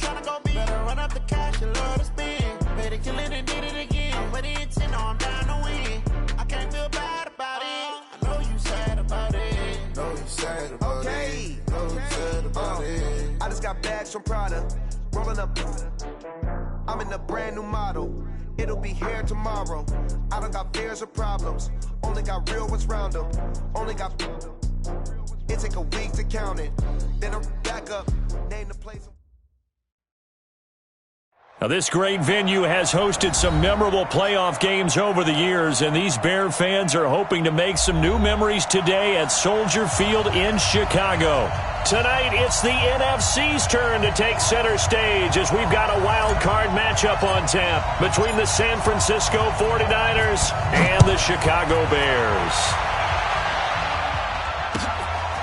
tryna go big. Better run up the cash, you love to spin. Better kill it and did it again. I'm ready to 10, no, I'm down to win. I can't feel bad about it. I know you sad about it. Know you sad about it. Know you sad about it. I just got bags from Prada. Rolling up. I'm in a brand new model. It'll be here tomorrow. I don't got fears or problems. Only got real ones round them. Only got. It take a week to count it. Then I'm back up. Name the place. Now, this great venue has hosted some memorable playoff games over the years, and these Bear fans are hoping to make some new memories today at Soldier Field in Chicago. Tonight, it's the NFC's turn to take center stage as we've got a wild card matchup on tap between the San Francisco 49ers and the Chicago Bears.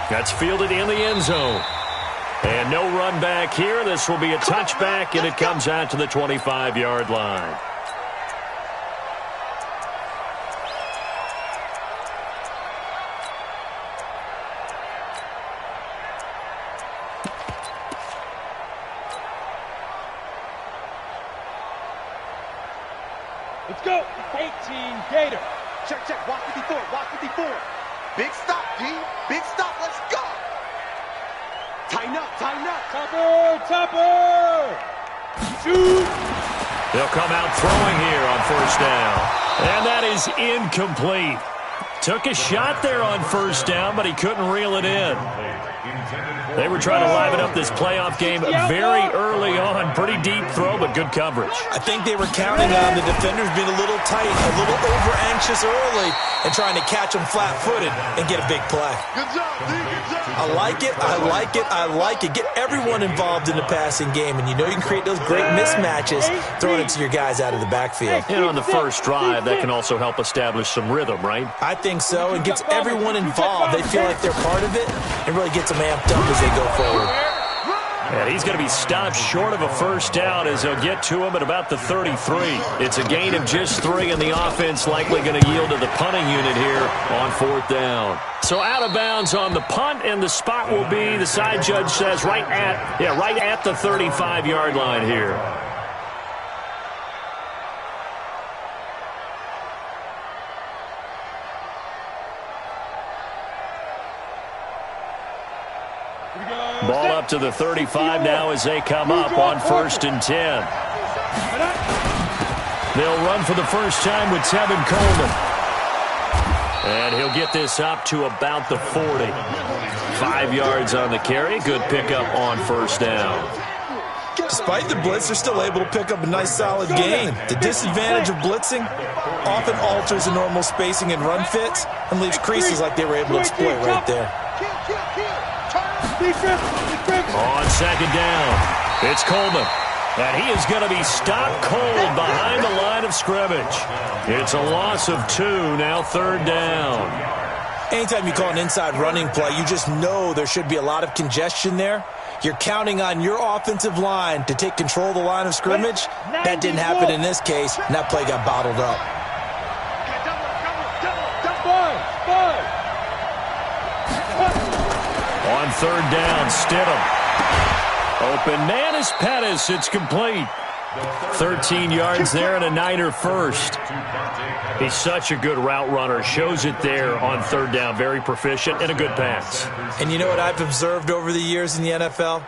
That's fielded in the end zone. And no run back here. This will be a touchback, and it comes out to the 25-yard line. Let's go. 18 Gator. Check, check. Walk 54. Walk 54. Big stop, G. Big stop. Let's go. Tighten up. Tighten up. Topper. Shoot. They'll come out throwing here on first down. And that is incomplete. Took a shot there on first down, but he couldn't reel it in. They were trying to liven up this playoff game very early on. Pretty deep throw, but good coverage. I think they were counting on the defenders being a little tight, a little over-anxious early, and trying to catch them flat-footed and get a big play. Good job, D. Good job. I like it. I like it. I like it. Get everyone involved in the passing game, and you know you can create those great mismatches throwing it to your guys out of the backfield. And on the first drive, that can also help establish some rhythm, right? I think so. It gets everyone involved. They feel like they're part of it, and really gets them amped up as they go forward. And he's going to be stopped short of a first down as they'll get to him at about the 33. It's a gain of just 3, and the offense likely going to yield to the punting unit here on fourth down. So out of bounds on the punt, and the spot will be, the side judge says, right at the 35-yard line here. Ball up to the 35 now as they come up on 1st and 10. They'll run for the first time with Tevin Coleman. And he'll get this up to about the 40. 5 yards on the carry. Good pickup on first down. Despite the blitz, they're still able to pick up a nice, solid gain. The disadvantage of blitzing often alters the normal spacing and run fits and leaves creases like they were able to exploit right there. On second down, it's Coleman. And he is going to be stopped cold behind the line of scrimmage. It's a loss of 2, now 3rd down. Anytime you call an inside running play, you just know there should be a lot of congestion there. You're counting on your offensive line to take control of the line of scrimmage. That didn't happen in this case, and that play got bottled up. On 3rd down, Stidham. Open man is Pettis. It's complete. 13 yards there and a Niner first. He's such a good route runner. Shows it there on 3rd down. Very proficient and a good pass. And you know what I've observed over the years in the NFL?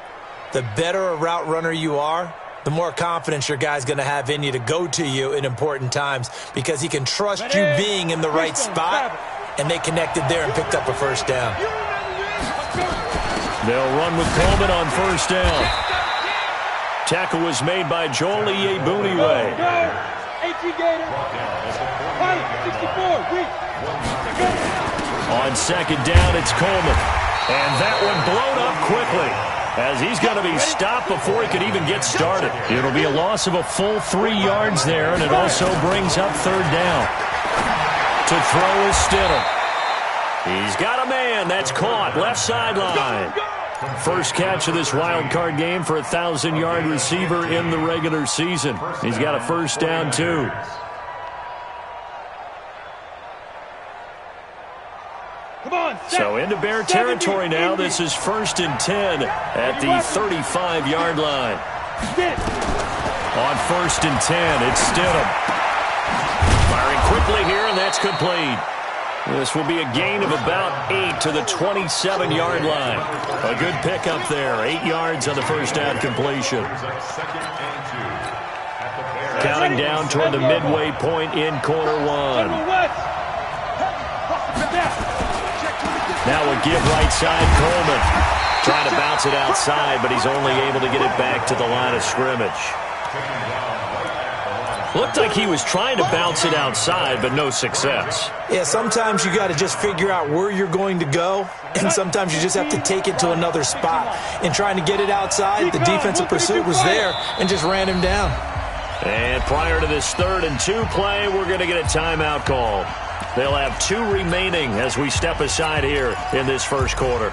The better a route runner you are, the more confidence your guy's going to have in you to go to you in important times because he can trust you being in the right spot, and they connected there and picked up a first down. They'll run with Coleman on first down. Tackle was made by Joel Iyiegbuniwe. On second down, it's Coleman. And that one blown up quickly as he's going to be stopped before he could even get started. It'll be a loss of a full 3 yards there, and it also brings up 3rd down. To throw is Stidham. He's got a man. That's caught. Left sideline. First catch of this wild card game for a 1,000-yard receiver in the regular season. He's got a first down, too. So into Bear territory now. This is 1st and 10 at the 35-yard line. On 1st and 10, it's Stidham. Firing quickly here, and that's complete. This will be a gain of about 8 to the 27-yard line. A good pickup there. 8 yards on the first down completion. Counting down toward the midway point in quarter one. Now a give right side, Coleman. Trying to bounce it outside, but he's only able to get it back to the line of scrimmage. Looked like he was trying to bounce it outside, but no success. Yeah, sometimes you got to just figure out where you're going to go, and sometimes you just have to take it to another spot. In trying to get it outside, the defensive pursuit was there and just ran him down. And prior to this 3rd and 2 play, we're going to get a timeout call. They'll have 2 remaining as we step aside here in this first quarter.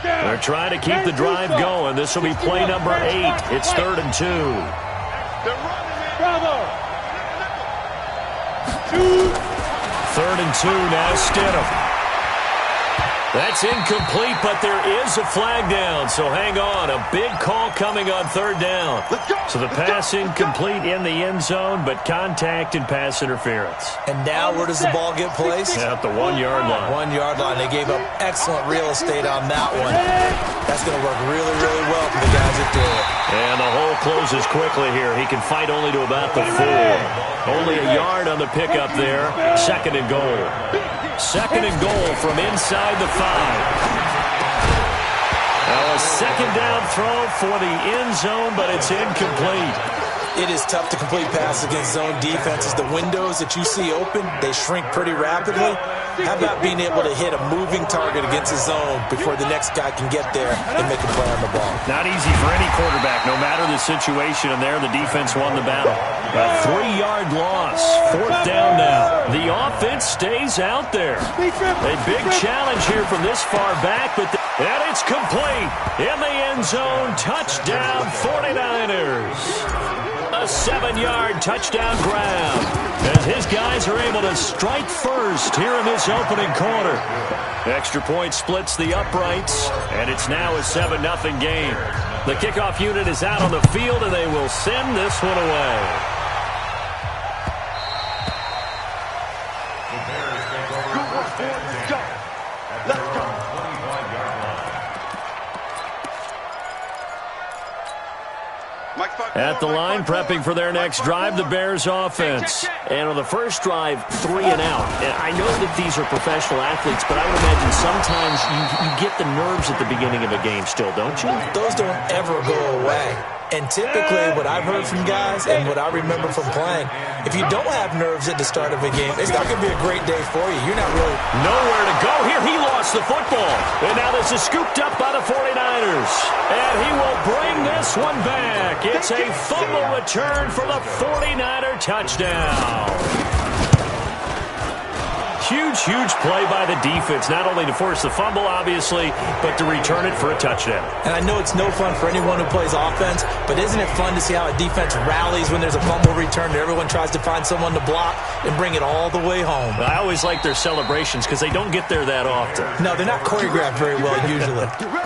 They're trying to keep the drive going. This will be play number 8. It's 3rd and 2. Bravo. 3rd and 2 now, Stidham. That's incomplete, but there is a flag down, so hang on. A big call coming on 3rd down. So the pass incomplete in the end zone, but contact and pass interference. And now where does the ball get placed? At the 1-yard line. 1-yard line. They gave up excellent real estate on that one. That's going to work really, really well for the guys that do it. And the hole closes quickly here. He can fight only to about the 4. Only a yard on the pickup there. 2nd and goal. 2nd and goal from inside the 5. Now a 2nd down throw for the end zone, but it's incomplete. It is tough to complete passes against zone defenses. The windows that you see open, they shrink pretty rapidly. How about being able to hit a moving target against a zone before the next guy can get there and make a play on the ball? Not easy for any quarterback, no matter the situation. And there, the defense won the battle. A 3-yard loss. 4th down now. The offense stays out there. A big challenge here from this far back, but and it's complete. In the end zone, touchdown 49ers. A 7-yard touchdown grab as his guys are able to strike first here in this opening quarter. Extra point splits the uprights, and it's now a 7-0 game. The kickoff unit is out on the field, and they will send this one away. At the line, prepping for their next drive, the Bears offense. And on the first drive, 3 and out. And I know that these are professional athletes, but I would imagine sometimes you get the nerves at the beginning of a game still, don't you? Those don't ever go away. And typically what I've heard from guys and what I remember from playing, if you don't have nerves at the start of a game, it's not going to be a great day for you. You're not really... Nowhere to go here. He lost the football. And now this is scooped up by the 49ers. And he will bring this one back. It's a fumble return for the 49er touchdown. Huge, huge play by the defense, not only to force the fumble, obviously, but to return it for a touchdown. And I know it's no fun for anyone who plays offense, but isn't it fun to see how a defense rallies when there's a fumble return and everyone tries to find someone to block and bring it all the way home? I always like their celebrations because they don't get there that often. No, they're not choreographed very well usually. Here we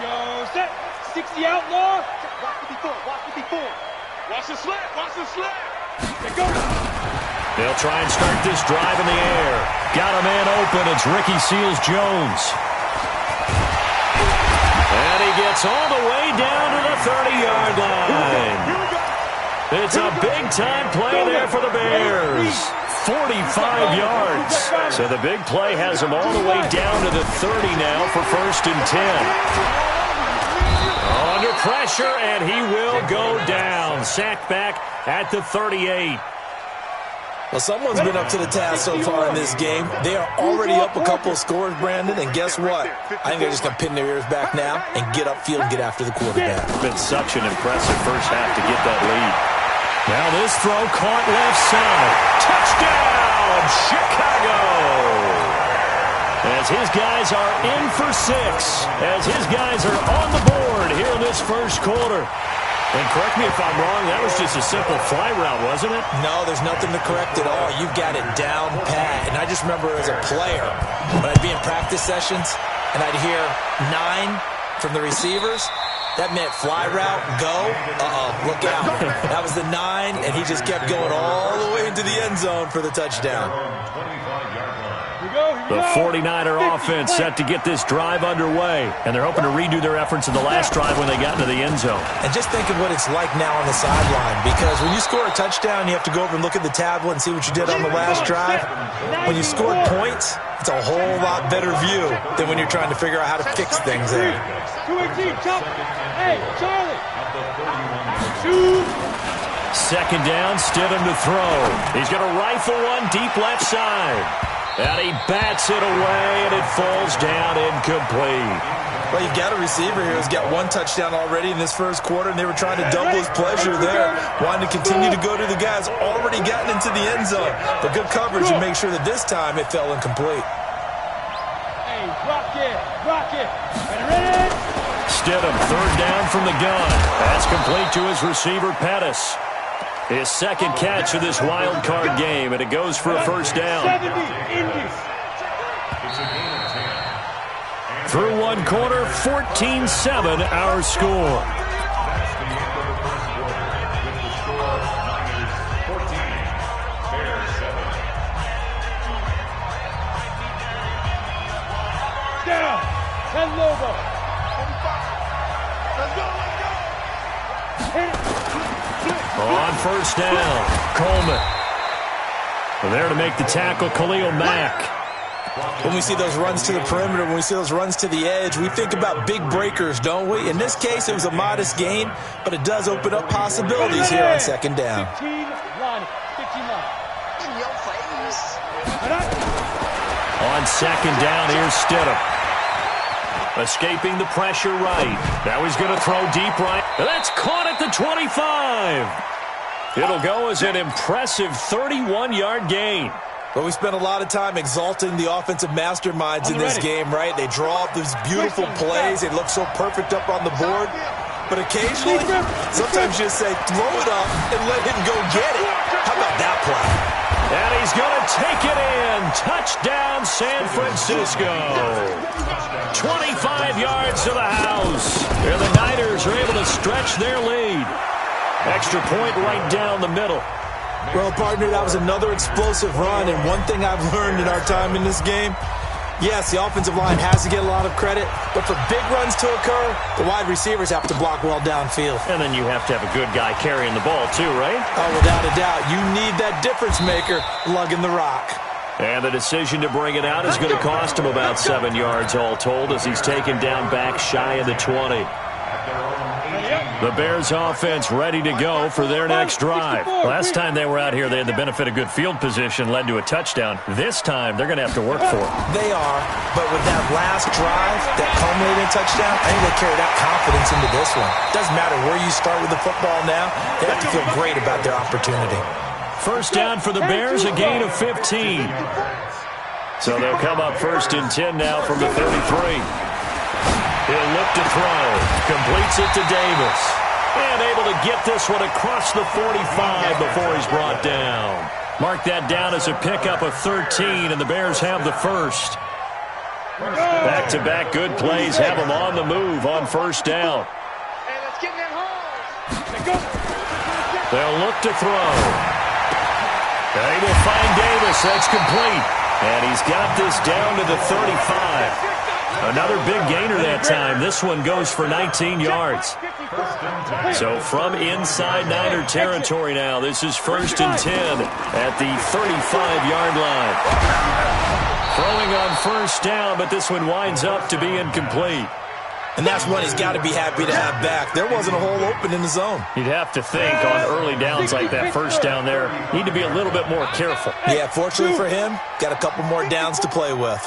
go, set. 60 outlaw. Watch the before. Watch the slap. Here goes. They'll try and start this drive in the air. Got a man open. It's Ricky Seals-Jones. And he gets all the way down to the 30-yard line. It's a big-time play there for the Bears. 45 yards. So the big play has him all the way down to the 30 now for 1st and 10. Under pressure, and he will go down. Sacked back at the 38. Well, someone's been up to the task so far in this game. They are already up a couple of scores, Brandon, and guess what? I think they're just going to pin their ears back now and get upfield and get after the quarterback. It's been such an impressive first half to get that lead. Now this throw caught left side. Touchdown, Chicago! As his guys are in for 6. As his guys are on the board here in this first quarter. And correct me if I'm wrong, that was just a simple fly route, wasn't it? No, there's nothing to correct at all. You've got it down pat. And I just remember as a player, when I'd be in practice sessions, and I'd hear 9 from the receivers, that meant fly route, go, look out. That was the 9, and he just kept going all the way into the end zone for the touchdown. The 49er offense set to get this drive underway, and they're hoping to redo their efforts in the last drive when they got into the end zone. And just think of what it's like now on the sideline, because when you score a touchdown, you have to go over and look at the tablet and see what you did on the last drive. When you scored points, it's a whole lot better view than when you're trying to figure out how to fix things there. 218, jump. Hey, Charlie. 2nd down, Stidham to throw. He's going to rifle one deep left side. And he bats it away, and it falls down incomplete. Well, you got a receiver here who's got 1 touchdown already in this first quarter, and they were trying to double his pleasure there, wanting to continue to go to the guys already gotten into the end zone. But good coverage and make sure that this time it fell incomplete. Hey, rock it. Ready? Stidham, 3rd down from the gun. That's complete to his receiver, Pettis. His 2nd catch of this wild card game, and it goes for a 1st down. 70 Indies. Through 1 quarter, 14-7 our score. Down. Ted Lobo. Let's go. Hit it. On 1st down, Coleman. There to make the tackle, Khalil Mack. When we see those runs to the perimeter, when we see those runs to the edge, we think about big breakers, don't we? In this case, it was a modest gain, but it does open up possibilities here on 2nd down. 15 line. In your face. On 2nd down, here's Stidham. Escaping the pressure right. Now he's going to throw deep right. That's caught at the 25. It'll go as an impressive 31-yard gain. But we spent a lot of time exalting the offensive masterminds in this game, right? They draw up these beautiful plays. They look so perfect up on the board. But occasionally, sometimes you just say, throw it up and let him go get it. How about that play? And he's going to take it in. Touchdown, San Francisco. 25 yards to the house. And the Niners are able to stretch their lead. Extra point right down the middle. Well, partner, that was another explosive run. And one thing I've learned in our time in this game, yes, the offensive line has to get a lot of credit, but for big runs to occur, the wide receivers have to block well downfield. And then you have to have a good guy carrying the ball too, right? Oh, without a doubt. You need that difference maker lugging the rock. And the decision to bring it out is going to cost him about 7 yards all told as he's taken down back shy of the 20. The Bears offense ready to go for their next drive. Last time they were out here, they had the benefit of good field position, led to a touchdown. This time, they're going to have to work for it. They are, but with that last drive, that culminating touchdown, I think they carry that confidence into this one. Doesn't matter where you start with the football now, they have to feel great about their opportunity. 1st down for the Bears, a gain of 15. So they'll come up 1st and 10 now from the 33. He'll look to throw. Completes it to Davis. And able to get this one across the 45 before he's brought down. Mark that down as a pickup of 13, and the Bears have the 1st. Back-to-back good plays have them on the move on 1st down. They'll look to throw. They will find Davis. That's complete. And he's got this down to the 35. Another big gainer that time. This one goes for 19 yards. So from inside Niner territory now, this is 1st and 10 at the 35-yard line. Throwing on 1st down, but this one winds up to be incomplete. And that's one he's got to be happy to have back. There wasn't a hole open in the zone. You'd have to think on early downs like that 1st down there, need to be a little bit more careful. Yeah, fortunately for him, got a couple more downs to play with.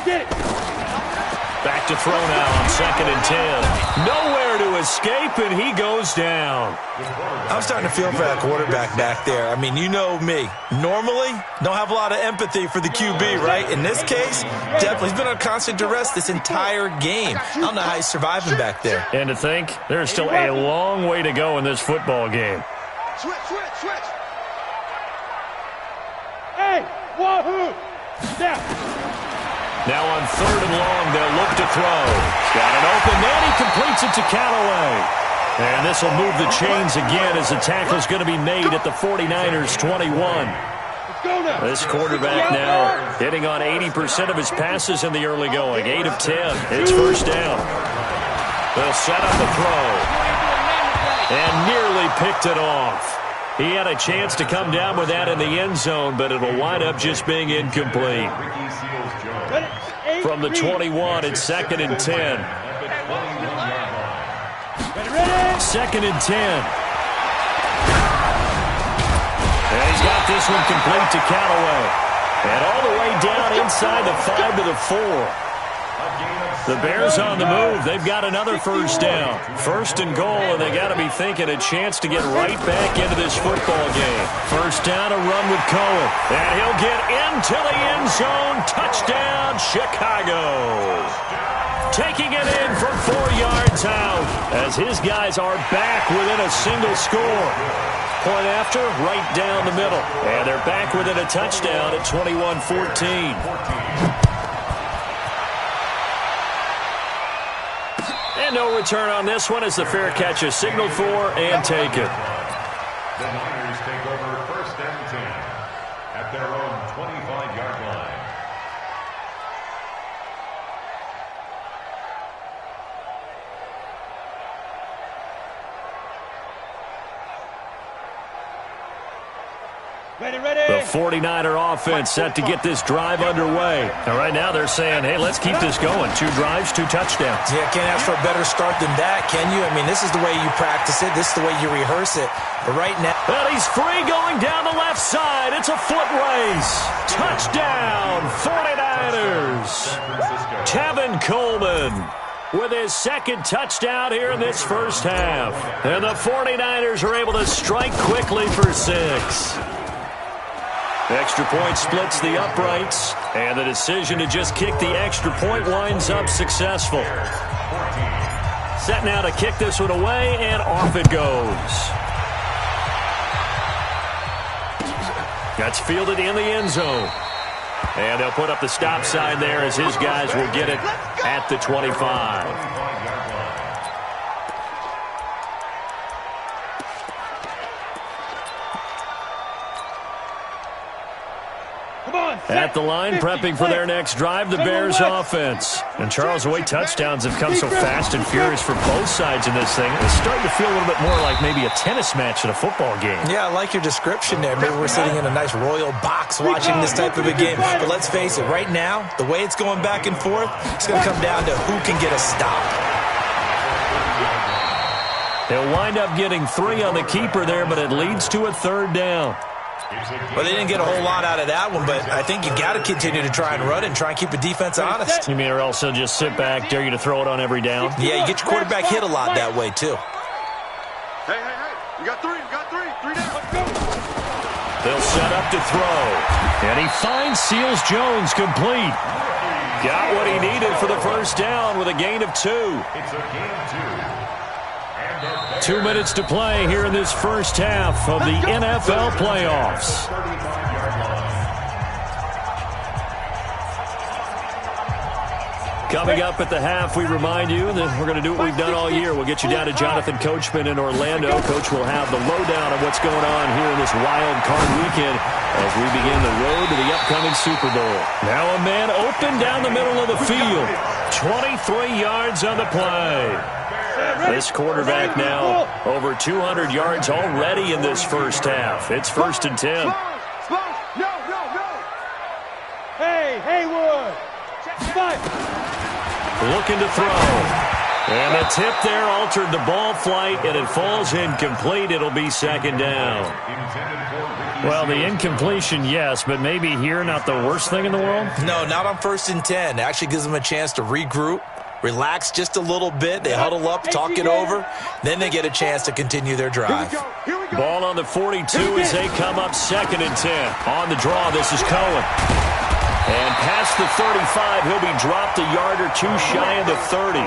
Get it. Back to throw now on 2nd and 10. Nowhere to escape, and he goes down. I'm starting to feel for that quarterback back there. I mean, you know me. Normally, don't have a lot of empathy for the QB, right? In this case, definitely. He's been on constant duress this entire game. I don't know how he's surviving back there. And to think, there's still a long way to go in this football game. Switch. Hey, wahoo! Now. Now on 3rd and long, they'll look to throw. Got an open man. He completes it to Callaway. And this will move the chains again as the tackle is going to be made at the 49ers 21. This quarterback now hitting on 80% of his passes in the early going. 8 of 10. It's first down. They'll set up the throw. And nearly picked it off. He had a chance to come down with that in the end zone, but it'll wind up just being incomplete. From the 21, it's 2nd and 10. 2nd and 10. And he's got this one complete to Callaway. And all the way down inside the 5 to the 4. The Bears on the move. They've got another first down. 1st and goal, and they got to be thinking a chance to get right back into this football game. First down, a run with Cohen. And he'll get into the end zone. Touchdown, Chicago. Taking it in from 4 yards out as his guys are back within a single score. Point after, right down the middle. And they're back within a touchdown at 21-14. And no return on this one as the fair catch is signaled for and taken. The Niners take over 1st and 10 at their own 25-yard line. The 49er offense set to get this drive underway. And right now they're saying, hey, let's keep this going. 2 drives, 2 touchdowns. Yeah, can't ask for a better start than that, can you? I mean, this is the way you practice it. This is the way you rehearse it. But right now... And he's free going down the left side. It's a foot race. Touchdown, 49ers. Tevin Coleman with his 2nd touchdown here in this first half. And the 49ers are able to strike quickly for 6. Extra point splits the uprights, and the decision to just kick the extra point winds up successful. Set now to kick this one away, and off it goes. That's fielded in the end zone. And they'll put up the stop sign there as his guys will get it at the 25. At the line, prepping for their next drive, the Bears offense. And Charles, the way touchdowns have come so fast and furious for both sides in this thing, it's starting to feel a little bit more like maybe a tennis match at a football game. Yeah, I like your description there. Maybe we're sitting in a nice royal box watching this type of a game. But let's face it, right now, the way it's going back and forth, it's going to come down to who can get a stop. They'll wind up getting 3 on the keeper there, but it leads to a 3rd down. Well, they didn't get a whole lot out of that one, but I think you got to continue to try and run and try and keep the defense honest. You mean or else they'll just sit back, dare you to throw it on every down? Yeah, you get your quarterback hit a lot that way, too. Hey, you got 3, you got 3 down. Let's go. They'll set up to throw. And he finds Seals Jones complete. Got what he needed for the first down with a gain of 2. It's a gain of 2. 2 minutes to play here in this first half of the NFL playoffs. Coming up at the half, we remind you that we're going to do what we've done all year. We'll get you down to Jonathan Coachman in Orlando. Coach will have the lowdown of what's going on here in this wild card weekend as we begin the road to the upcoming Super Bowl. Now a man open down the middle of the field. 23 yards on the play. This quarterback now over 200 yards already in this first half. It's 1st and 10. No. Hey, Haywood. Looking to throw. And the tip there altered the ball flight, and it falls incomplete. It'll be 2nd down. Well, the incompletion, yes, but maybe here not the worst thing in the world? No, not on 1st and 10. It actually gives them a chance to regroup, relax just a little bit. They huddle up, talk it over. Then they get a chance to continue their drive. Ball on the 42 as they come up 2nd and 10. On the draw, this is Cohen. And past the 35, he'll be dropped a yard or 2 shy of the 30.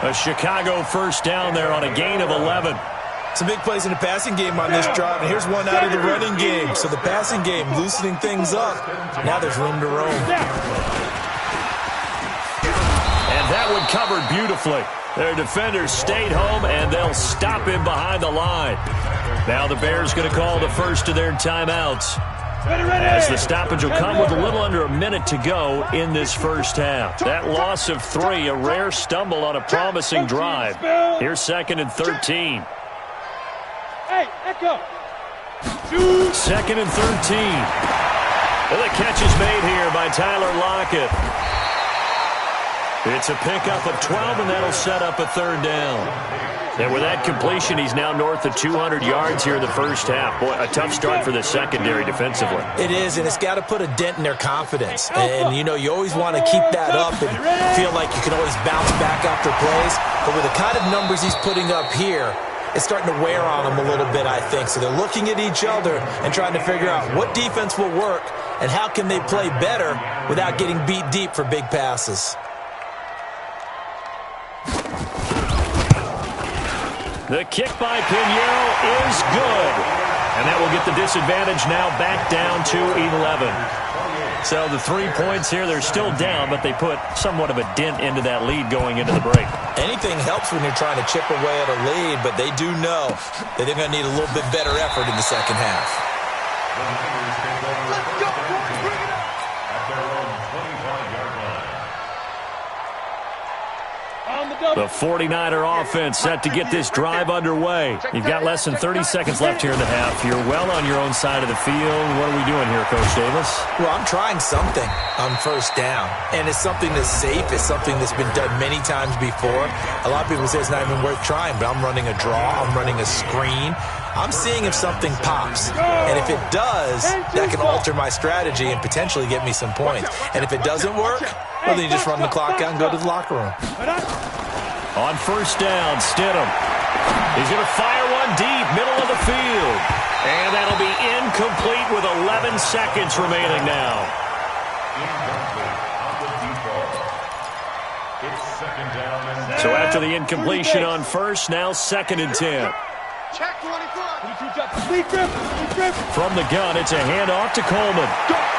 A Chicago first down there on a gain of 11. Some big plays in the passing game on this drive, and here's one out of the running game. So the passing game loosening things up. Now there's room to roam. that one covered beautifully. Their defenders stayed home, and they'll stop him behind the line. Now the Bears going to call the first of their timeouts, as the stoppage will come with a little under a minute to go in this first half. That loss of 3, a rare stumble on a promising drive. Here's 2nd and 13. Hey, Echo. 2nd and 13. Well, the catch is made here by Tyler Lockett. It's a pickup of 12, and that'll set up a 3rd down. And with that completion, he's now north of 200 yards here in the first half. Boy, a tough start for the secondary defensively. It is, and it's got to put a dent in their confidence. And, you know, you always want to keep that up and feel like you can always bounce back after plays. But with the kind of numbers he's putting up here, it's starting to wear on them a little bit, I think. So they're looking at each other and trying to figure out what defense will work and how can they play better without getting beat deep for big passes. The kick by Pinheiro is good. And that will get the disadvantage now back down to 11. So the 3 points here, they're still down, but they put somewhat of a dent into that lead going into the break. Anything helps when you're trying to chip away at a lead, but they do know that they're going to need a little bit better effort in the second half. Let's go, bring it up. At their own 25-yard line. The 49er offense set to get this drive underway. You've got less than 30 seconds left here in the half. You're well on your own side of the field. What are we doing here, Coach Davis? Well, I'm trying something on first down, and it's something that's safe. It's something that's been done many times before. A lot of people say it's not even worth trying, but I'm running a draw. I'm running a screen. I'm seeing if something pops, and if it does, that can alter my strategy and potentially get me some points. And if it doesn't work, well, then you just run the clock out and go to the locker room. On first down, Stidham. He's going to fire one deep, middle of the field. And that'll be incomplete with 11 seconds remaining now. Incomplete on the default. It's 2nd down and 10. So after the incompletion on first, now 2nd and 10. Check 24. From the gun, it's a handoff to Coleman.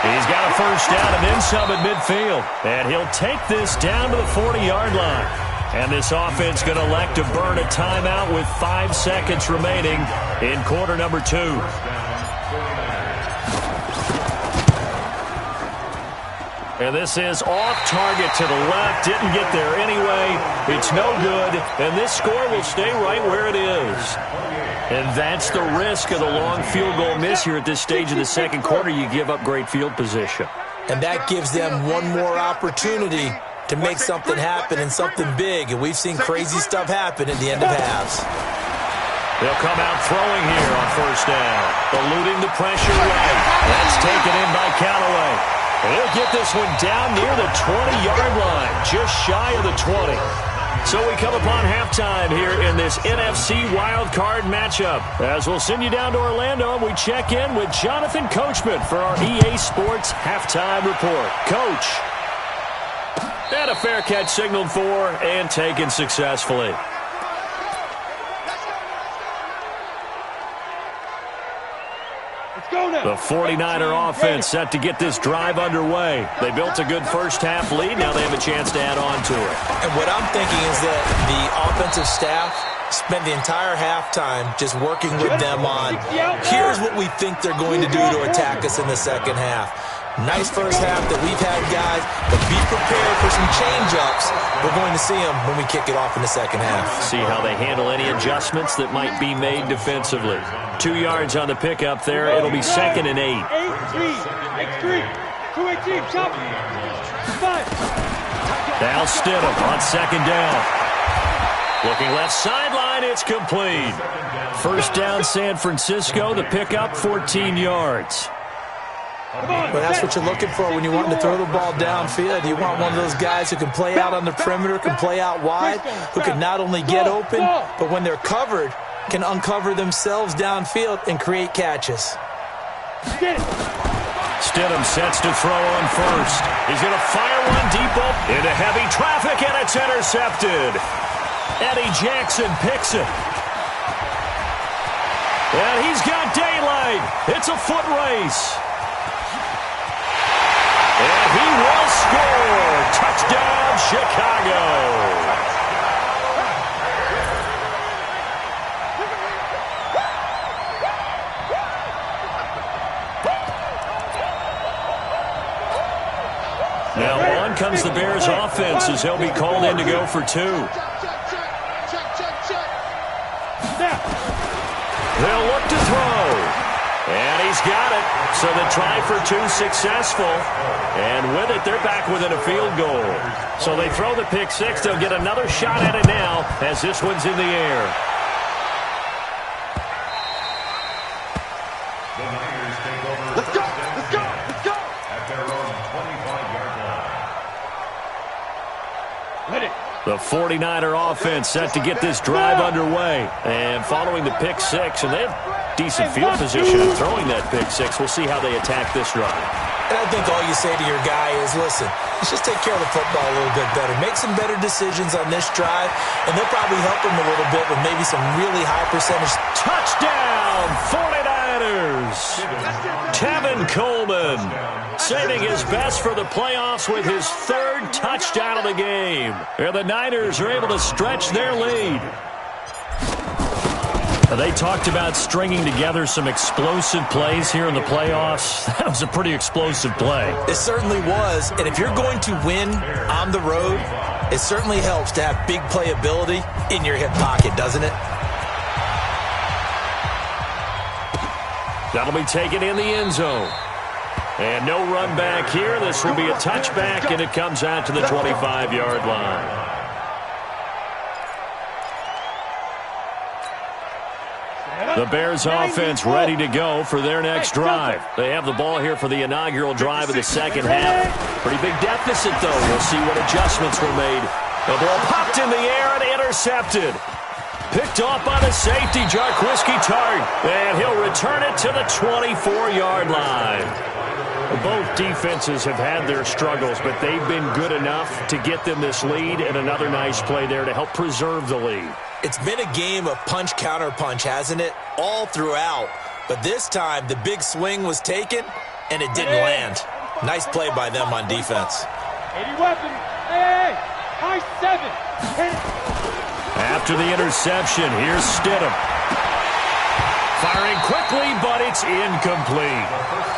He's got a first down and then some at midfield. And he'll take this down to the 40-yard line. And this offense going to elect to burn a timeout with 5 seconds remaining in quarter number 2. And this is off target to the left. Didn't get there anyway. It's no good. And this score will stay right where it is. And that's the risk of the long field goal miss here at this stage of the second quarter. You give up great field position. And that gives them one more opportunity to make something happen and something big. And we've seen crazy stuff happen at the end of halves. They'll come out throwing here on first down. Eluding the pressure right. That's taken in by Callaway. He'll get this one down near the 20-yard line, just shy of the 20. So we come upon halftime here in this NFC wildcard matchup. As we'll send you down to Orlando, we check in with Jonathan Coachman for our EA Sports Halftime Report. Coach. And a fair catch signaled for and taken successfully. The 49er offense set to get this drive underway. They built a good first half lead. Now they have a chance to add on to it. And what I'm thinking is that the offensive staff spent the entire halftime just working with them on, here's what we think they're going to do to attack us in the second half. Nice first half that we've had, guys, but be prepared for some change-ups. We're going to see them when we kick it off in the second half. See how they handle any adjustments that might be made defensively. 2 yards on the pickup there. It'll be 2nd and 8. 8-3. 2-18. Chop. 5. Now Stidham on 2nd down. Looking left sideline, it's complete. First down, San Francisco. The pickup, 14 yards. Well, that's what you're looking for when you want to throw the ball downfield. You want one of those guys who can play out on the perimeter, can play out wide, who can not only get open, but when they're covered, can uncover themselves downfield and create catches. Stidham sets to throw on first. He's going to fire one deep up into heavy traffic, and it's intercepted. Eddie Jackson picks it. And he's got daylight. It's a foot race. And he will score. Touchdown, of Chicago. Now on comes the Bears offense as he'll be called in to go for two. They'll look to throw. And he's got it. So the try for two successful. And with it, they're back within a field goal. So they throw the pick six. They'll get another shot at it now as this one's in the air. The Niners take over. Let's go! Let's go! Let's go! At their own 25-yard line. Ready. The 49er offense set to get this drive underway. And following the pick six, and they have decent field position in throwing that pick six. We'll see how they attack this drive. And I think all you say to your guy is, listen, let's just take care of the football a little bit better. Make some better decisions on this drive, and they'll probably help him a little bit with maybe some really high percentage. Touchdown, 49ers! Tevin Coleman saving his best for the playoffs with his third touchdown of the game. And the Niners are able to stretch their lead. They talked about stringing together some explosive plays here in the playoffs. That was a pretty explosive play. It certainly was. And if you're going to win on the road, it certainly helps to have big playability in your hip pocket, doesn't it? That'll be taken in the end zone. And no run back here. This will be a touchback, and it comes out to the 25-yard line. The Bears offense ready to go for their next drive. They have the ball here for the inaugural drive of the second half. Pretty big deficit, though. We'll see what adjustments were made. The ball popped in the air and intercepted. Picked off by the safety, Jarquiski Tart. And he'll return it to the 24-yard line. Both defenses have had their struggles, but they've been good enough to get them this lead, and another nice play there to help preserve the lead. It's been a game of punch-counter-punch, hasn't it? All throughout. But this time, the big swing was taken, and it didn't land. Nice play by them on defense. 80 weapons. Hey, high 7. After the interception, here's Stidham. Firing quickly, but it's incomplete.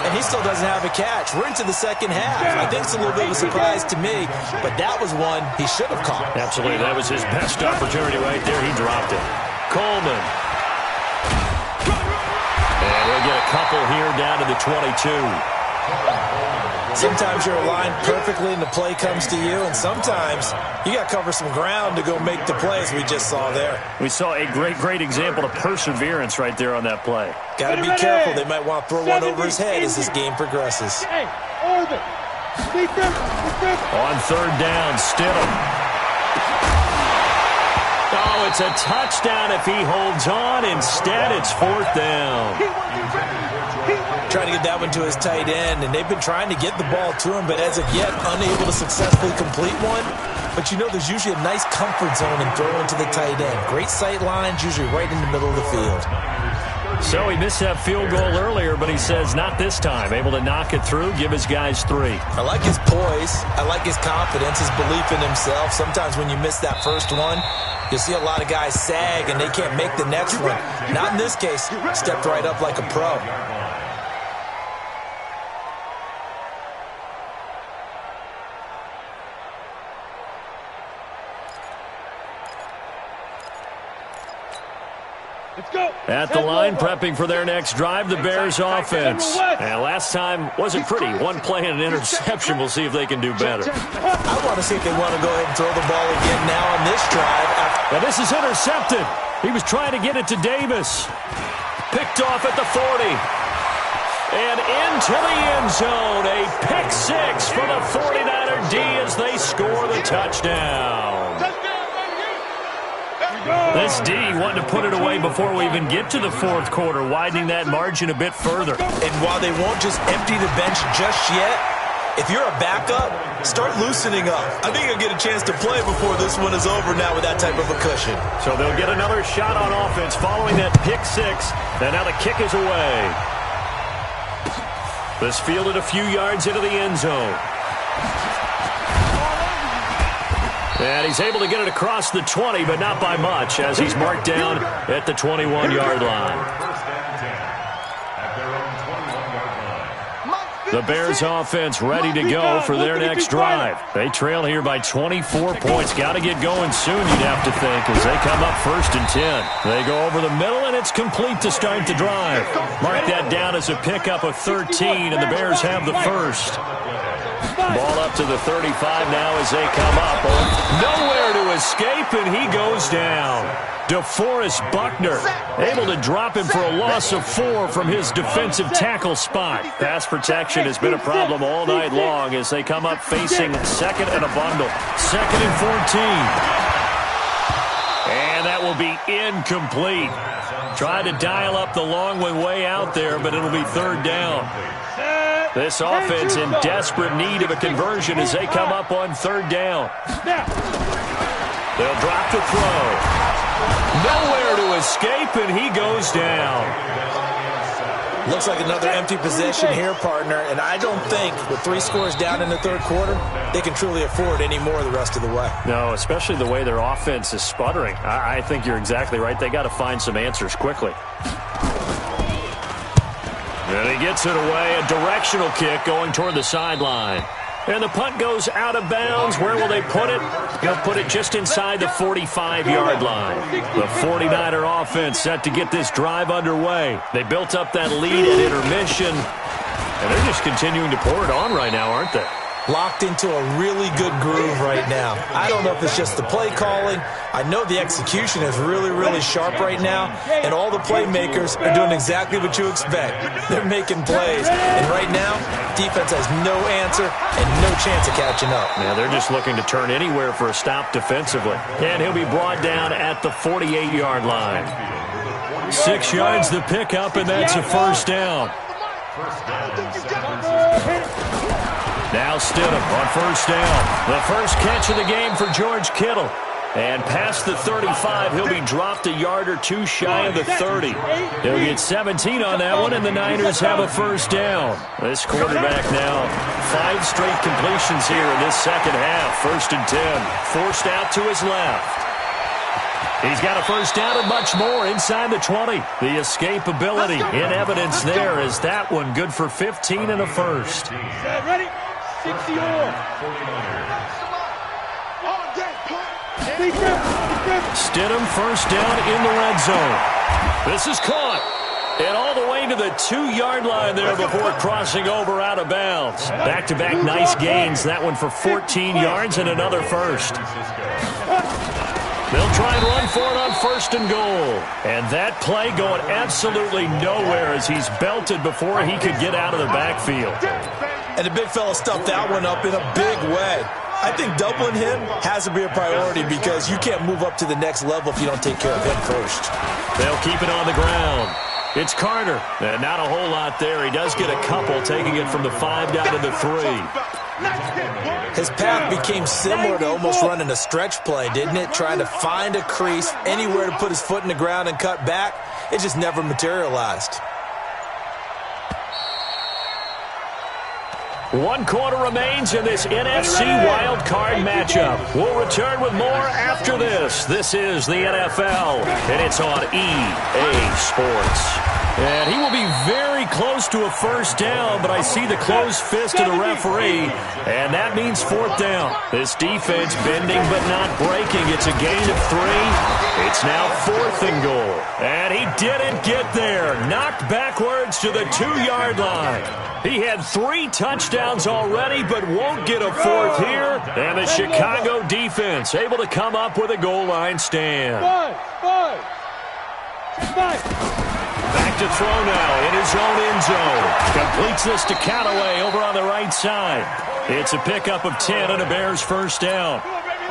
And he still doesn't have a catch. We're into the second half. I think it's a little bit of a surprise to me, but that was one he should have caught. Absolutely. That was his best opportunity right there. He dropped it. Coleman. And we'll get a couple here down to the 22. Sometimes you're aligned perfectly and the play comes to you, and sometimes you got to cover some ground to go make the plays we just saw there. We saw a great example of perseverance right there on that play. Got to be careful. They might want to throw one over his head as this game progresses. On third down, Stidham. Oh, it's a touchdown if he holds on. Instead, it's fourth down. Trying to get that one to his tight end, and they've been trying to get the ball to him, but as of yet, unable to successfully complete one. But you know there's usually a nice comfort zone in throwing to the tight end. Great sight lines, usually right in the middle of the field. So he missed that field goal earlier, but he says not this time. Able to knock it through, give his guys 3. I like his poise. I like his confidence, his belief in himself. Sometimes when you miss that first one, you'll see a lot of guys sag and they can't make the next one. Not in this case. Stepped right up like a pro. At the line, prepping for their next drive, the Bears offense. And last time wasn't pretty. One play and an interception. We'll see if they can do better. I want to see if they want to go ahead and throw the ball again now on this drive. Now this is intercepted. He was trying to get it to Davis. Picked off at the 40. And into the end zone. A pick 6 for the 49er D as they score the touchdown. This D wanted to put it away before we even get to the fourth quarter, widening that margin a bit further. And while they won't just empty the bench just yet, if you're a backup, start loosening up. I think you'll get a chance to play before this one is over now with that type of a cushion. So they'll get another shot on offense following that pick 6, and now the kick is away. This fielded a few yards into the end zone. And he's able to get it across the 20, but not by much, as he's marked down at the 21-yard line. First and 10 at their own 21-yard line. The Bears offense ready to go for their next drive. They trail here by 24 points. Got to get going soon, you'd have to think, as they come up 1st and 10. They go over the middle, and it's complete to start the drive. Mark that down as a pickup of 13, and the Bears have the first. Ball up to the 35 now as they come up. Nowhere to escape, and he goes down. DeForest Buckner able to drop him for a loss of 4 from his defensive tackle spot. Pass protection has been a problem all night long as they come up facing 2nd and a bundle. 2nd and 14. And that will be incomplete. Tried to dial up the long one way out there, but it'll be 3rd down. This offense in desperate need of a conversion as they come up on 3rd down. They'll drop to throw. Nowhere to escape, and he goes down. Looks like another empty possession here, partner, and I don't think with 3 scores down in the 3rd quarter, they can truly afford any more the rest of the way. No, especially the way their offense is sputtering. I think you're exactly right. They got to find some answers quickly. And he gets it away, a directional kick going toward the sideline. And the punt goes out of bounds. Where will they put it? They'll put it just inside the 45-yard line. The 49er offense set to get this drive underway. They built up that lead at intermission, and they're just continuing to pour it on right now, aren't they? Locked into a really good groove right now. I don't know if it's just the play calling. I know the execution is really, really sharp right now, and all the playmakers are doing exactly what you expect. They're making plays, and right now, defense has no answer and no chance of catching up. Yeah, they're just looking to turn anywhere for a stop defensively. And he'll be brought down at the 48-yard line. 6 yards the pickup, and that's a 1st down. Now Stidham on 1st down. The first catch of the game for George Kittle. And past the 35, he'll be dropped a yard or 2 shy of the 30. He'll get 17 on that one, and the Niners have a 1st down. This quarterback now, 5 straight completions here in this second half. 1st and 10. Forced out to his left. He's got a 1st down and much more inside the 20. The escapability in evidence there is that one good for 15 and a 1st. Ready? 60 on. Stidham 1st down in the red zone. This is caught. And all the way to the 2-yard line there before crossing over out of bounds. Back-to-back nice gains. That one for 14 yards and another 1st. They'll try and run for it on 1st and goal. And that play going absolutely nowhere as he's belted before he could get out of the backfield. And the big fella stuffed that one up in a big way. I think doubling him has to be a priority because you can't move up to the next level if you don't take care of him first. They'll keep it on the ground. It's Carter. And not a whole lot there. He does get a couple, taking it from the 5 down to the 3. His path became similar to almost running a stretch play, didn't it? Trying to find a crease, anywhere to put his foot in the ground and cut back. It just never materialized. 1 quarter remains in this NFC Wild Card matchup. We'll return with more after this. This is the NFL, and it's on EA Sports. And he will be very close to a 1st down, but I see the closed fist of the referee, and that means 4th down. This defense bending but not breaking. It's a gain of 3. It's now 4th and goal. And he didn't get there. Knocked backwards to the 2-yard line. He had 3 touchdowns already, but won't get a 4th here. And the Chicago defense able to come up with a goal line stand. 5. Back to throw now in his own end zone. Completes this to Callaway over on the right side. It's a pickup of 10 and a Bears 1st down.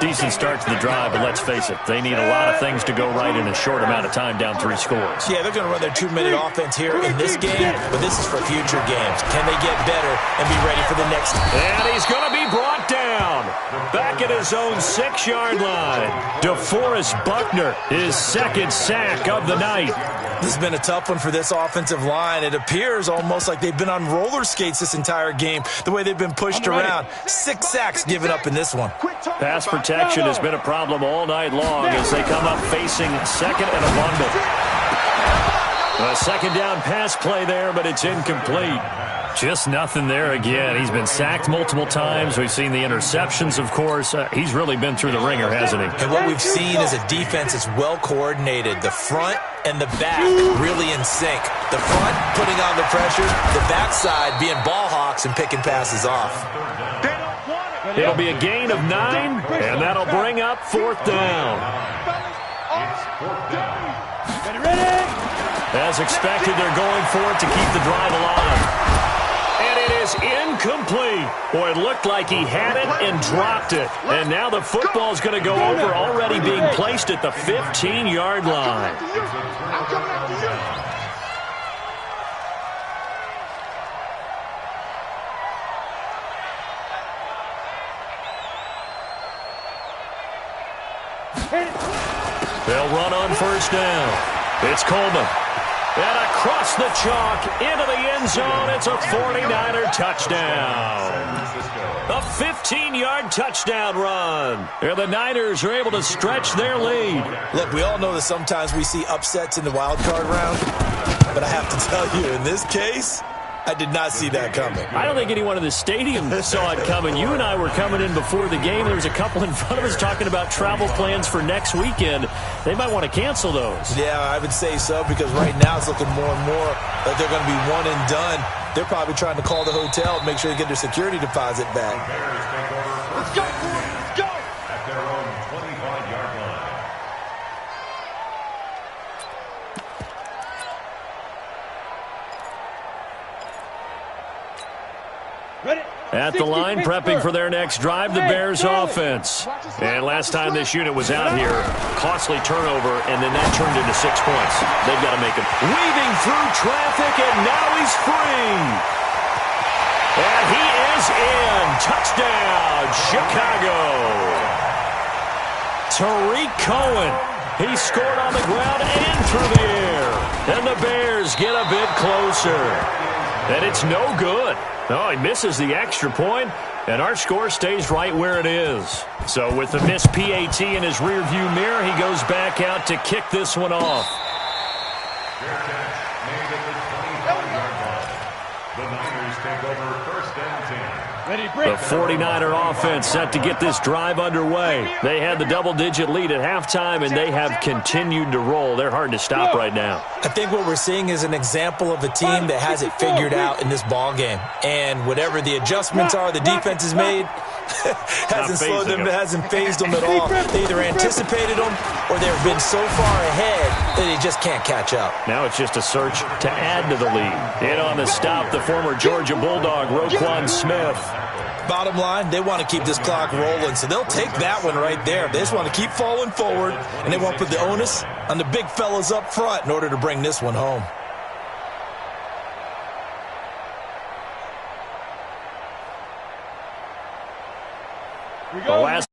Decent start to the drive, but let's face it, they need a lot of things to go right in a short amount of time down 3 scores. Yeah, they're going to run their 2-minute offense here in this game, but this is for future games. Can they get better and be ready for the next? And he's going to be brought down. Back at his own 6-yard line. DeForest Buckner, his 2nd sack of the night. This has been a tough one for this offensive line. It appears almost like they've been on roller skates this entire game, the way they've been pushed around. 6 sacks given up in this one. Pass protection has been a problem all night long as they come up facing second and a bundle. A second down pass play there, but it's incomplete. Just nothing there again. He's been sacked multiple times. We've seen the interceptions, of course. He's really been through the ringer, hasn't he? And what we've seen is a defense that's well coordinated. The front and the back really in sync. The front putting on the pressure, the backside being ball hawks and picking passes off. It'll be a gain of 9, and that'll bring up 4th down. It's 4th down. Ready? As expected, they're going for it to keep the drive alive. And it is incomplete. Boy, it looked like he had it and dropped it. And now the football's going to go over, already being placed at the 15-yard line. I'm coming after you. They'll run on 1st down. It's Coleman. And across the chalk into the end zone. It's a 49er touchdown. A 15-yard touchdown run. And the Niners are able to stretch their lead. Look, we all know that sometimes we see upsets in the wild card round. But I have to tell you, in this case, I did not see that coming. I don't think anyone in the stadium saw it coming. You and I were coming in before the game. There was a couple in front of us talking about travel plans for next weekend. They might want to cancel those. Yeah, I would say so, because right now it's looking more and more like they're going to be one and done. They're probably trying to call the hotel and make sure they get their security deposit back. Bears take over. Let's go, let's go. At their own 25-yard line. Ready? At the line, prepping for their next drive, the Bears offense. And last time this unit was out here, costly turnover, and then that turned into 6 points. They've got to make it. Weaving through traffic, and now he's free. And he is in. Touchdown, Chicago. Tariq Cohen. He scored on the ground and through the air. And the Bears get a bit closer. And it's no good. No, he misses the extra point, and our score stays right where it is. So with the missed PAT in his rearview mirror, he goes back out to kick this one off. Fair catch made at the 25-yard line. The Niners take over 1st and 10. Ready, break. The 49er offense set to get this drive underway. They had the double-digit lead at halftime, and they have continued to roll. They're hard to stop right now. I think what we're seeing is an example of a team that has it figured out in this ball game. And whatever the adjustments are the defense has made, hasn't slowed them, hasn't phased them at all. They either anticipated them or they've been so far ahead that they just can't catch up. Now it's just a search to add to the lead. In on the stop, the former Georgia Bulldog, Roquan Smith. Bottom line, they want to keep this clock rolling, so they'll take that one right there. They just want to keep falling forward, and they want to put the onus on the big fellas up front in order to bring this one home. We The go. last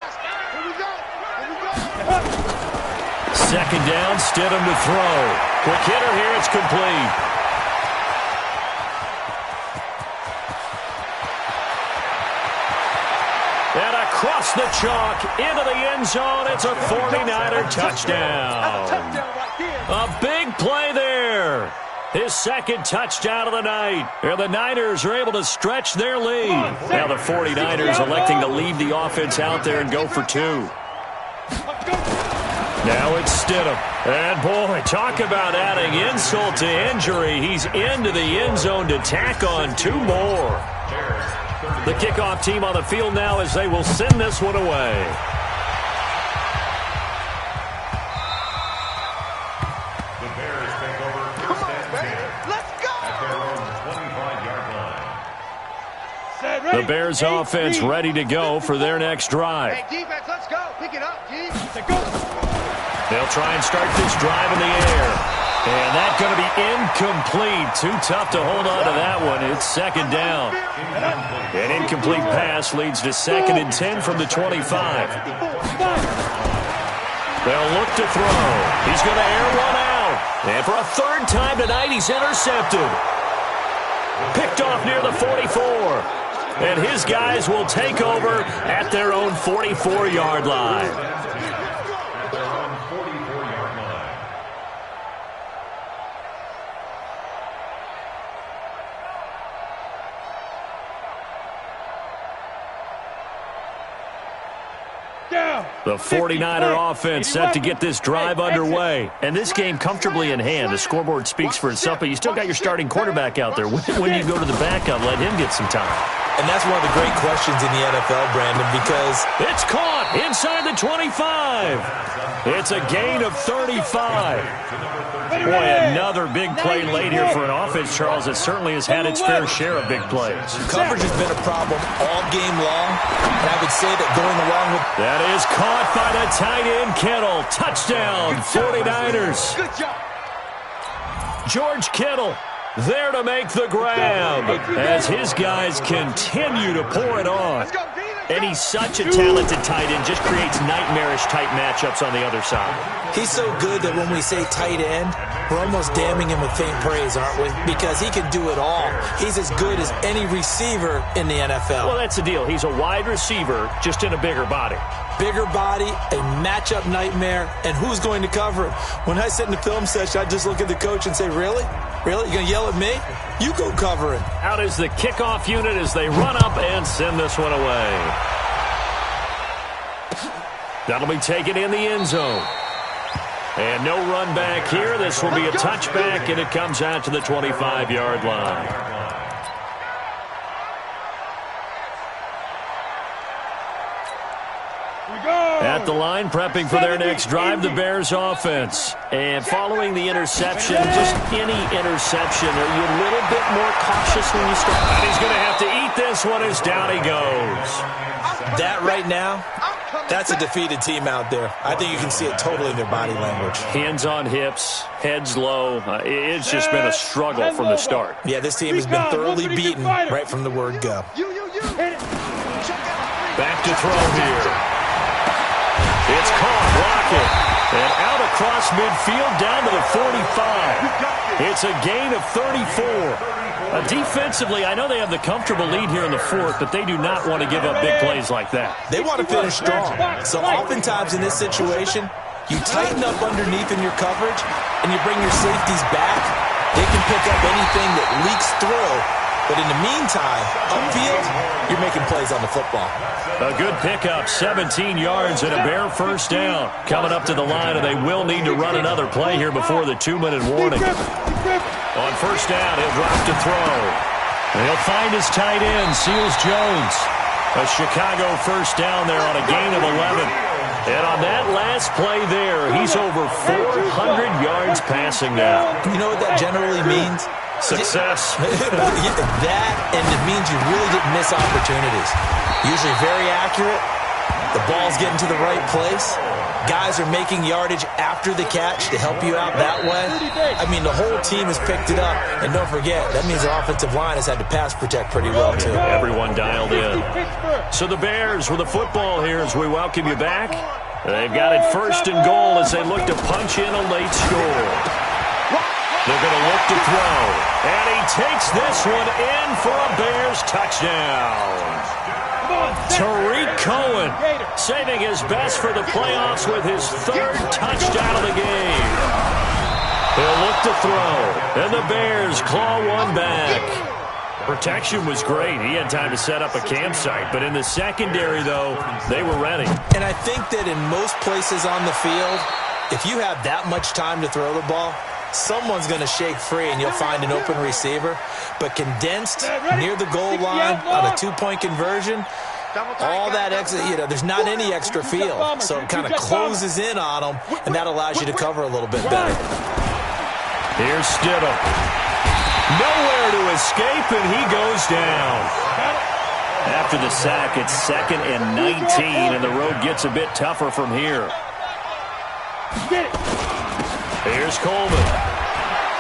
Here we go. Here we go. second down, Stidham to throw. Quick hitter here, it's complete. And across the chalk into the end zone, it's a 49er touchdown. A big play there. His second touchdown of the night. And the Niners are able to stretch their lead. Now the 49ers electing to leave the offense out there and go for 2. Now it's Stidham. And, boy, talk about adding insult to injury. He's into the end zone to tack on 2 more. The kickoff team on the field now as they will send this one away. The Bears take over 1st and 10. Let's go. At their own 25-yard line. Set, ready. The Bears offense ready to go for their next drive. Hey, defense, let's go. Pick it up, G. Go. They'll try and start this drive in the air. And that's going to be incomplete. Too tough to hold on to that one. It's second down. An incomplete pass leads to 2nd and 10 from the 25. They'll look to throw. He's going to air one out. And for a third time tonight, he's intercepted. Picked off near the 44. And his guys will take over at their own 44-yard line. The 49er offense set to get this drive underway. And this game comfortably in hand. The scoreboard speaks for itself, but you still got your starting quarterback out there. When you go to the backup, let him get some time. And that's one of the great questions in the NFL, Brandon, because it's caught inside the 25. It's a gain of 35. Boy, another big play late here for an offense, Charles, that certainly has had its fair share of big plays. Coverage has been a problem all game long, and I would say that going along with... That is caught by the tight end, Kittle. Touchdown, 49ers. Good job. George Kittle there to make the grab as his guys continue to pour it on. And he's such a talented tight end, just creates nightmarish-type matchups on the other side. He's so good that when we say tight end, we're almost damning him with faint praise, aren't we? Because he can do it all. He's as good as any receiver in the NFL. Well, that's the deal. He's a wide receiver, just in a bigger body. Bigger body, a matchup nightmare, and who's going to cover him? When I sit in the film session, I just look at the coach and say, really? Really? You're going to yell at me? You go cover him. Out is the kickoff unit as they run up and send this one away. That'll be taken in the end zone. And no run back here. This will be a touchback, and it comes out to the 25-yard line. At the line, prepping for their next drive, the Bears offense. And following the interception, just any interception, are you a little bit more cautious when you start? And he's going to have to eat this one as down he goes. That right now, that's a defeated team out there. I think you can see it totally in their body language. Hands on hips, heads low. It's just been a struggle from the start. Yeah, this team has been thoroughly beaten right from the word go. Back to throw here. It's caught, blocked, and out across midfield down to the 45. It's a gain of 34. Defensively, I know they have the comfortable lead here in the fourth, but they do not want to give up big plays like that. They want to finish strong. So oftentimes in this situation, you tighten up underneath in your coverage, and you bring your safeties back. They can pick up anything that leaks through. But in the meantime, upfield, you're making plays on the football. A good pickup, 17 yards and a bare first down. Coming up to the line, and they will need to run another play here before the 2-minute warning. On first down, he'll drop to throw. He'll find his tight end, Seals Jones. A Chicago first down there on a gain of 11. And on that last play there, he's over 400 yards passing now. You know what that generally means? Success. That, and it means you really didn't miss opportunities. Usually very accurate. The ball's getting to the right place. Guys are making yardage after the catch to help you out that way. I mean, the whole team has picked it up. And don't forget, that means the offensive line has had to pass protect pretty well, too. Everyone dialed in. So the Bears with the football here as we welcome you back. They've got it first and goal as they look to punch in a late score. They're going to look to throw. And he takes this one in for a Bears touchdown. Tariq Cohen saving his best for the playoffs with his third touchdown of the game. He'll look to throw. And the Bears claw one back. Protection was great. He had time to set up a campsite. But in the secondary, though, they were ready. And I think that in most places on the field, if you have that much time to throw the ball, someone's going to shake free and you'll find an open receiver. But condensed near the goal line on a two-point conversion, all that extra, there's not any extra field. So it kind of closes in on them, and that allows you to cover a little bit better. Here's Stidham. Nowhere to escape, and he goes down. After the sack, it's 2nd and 19, and the road gets a bit tougher from here. Here's Coleman.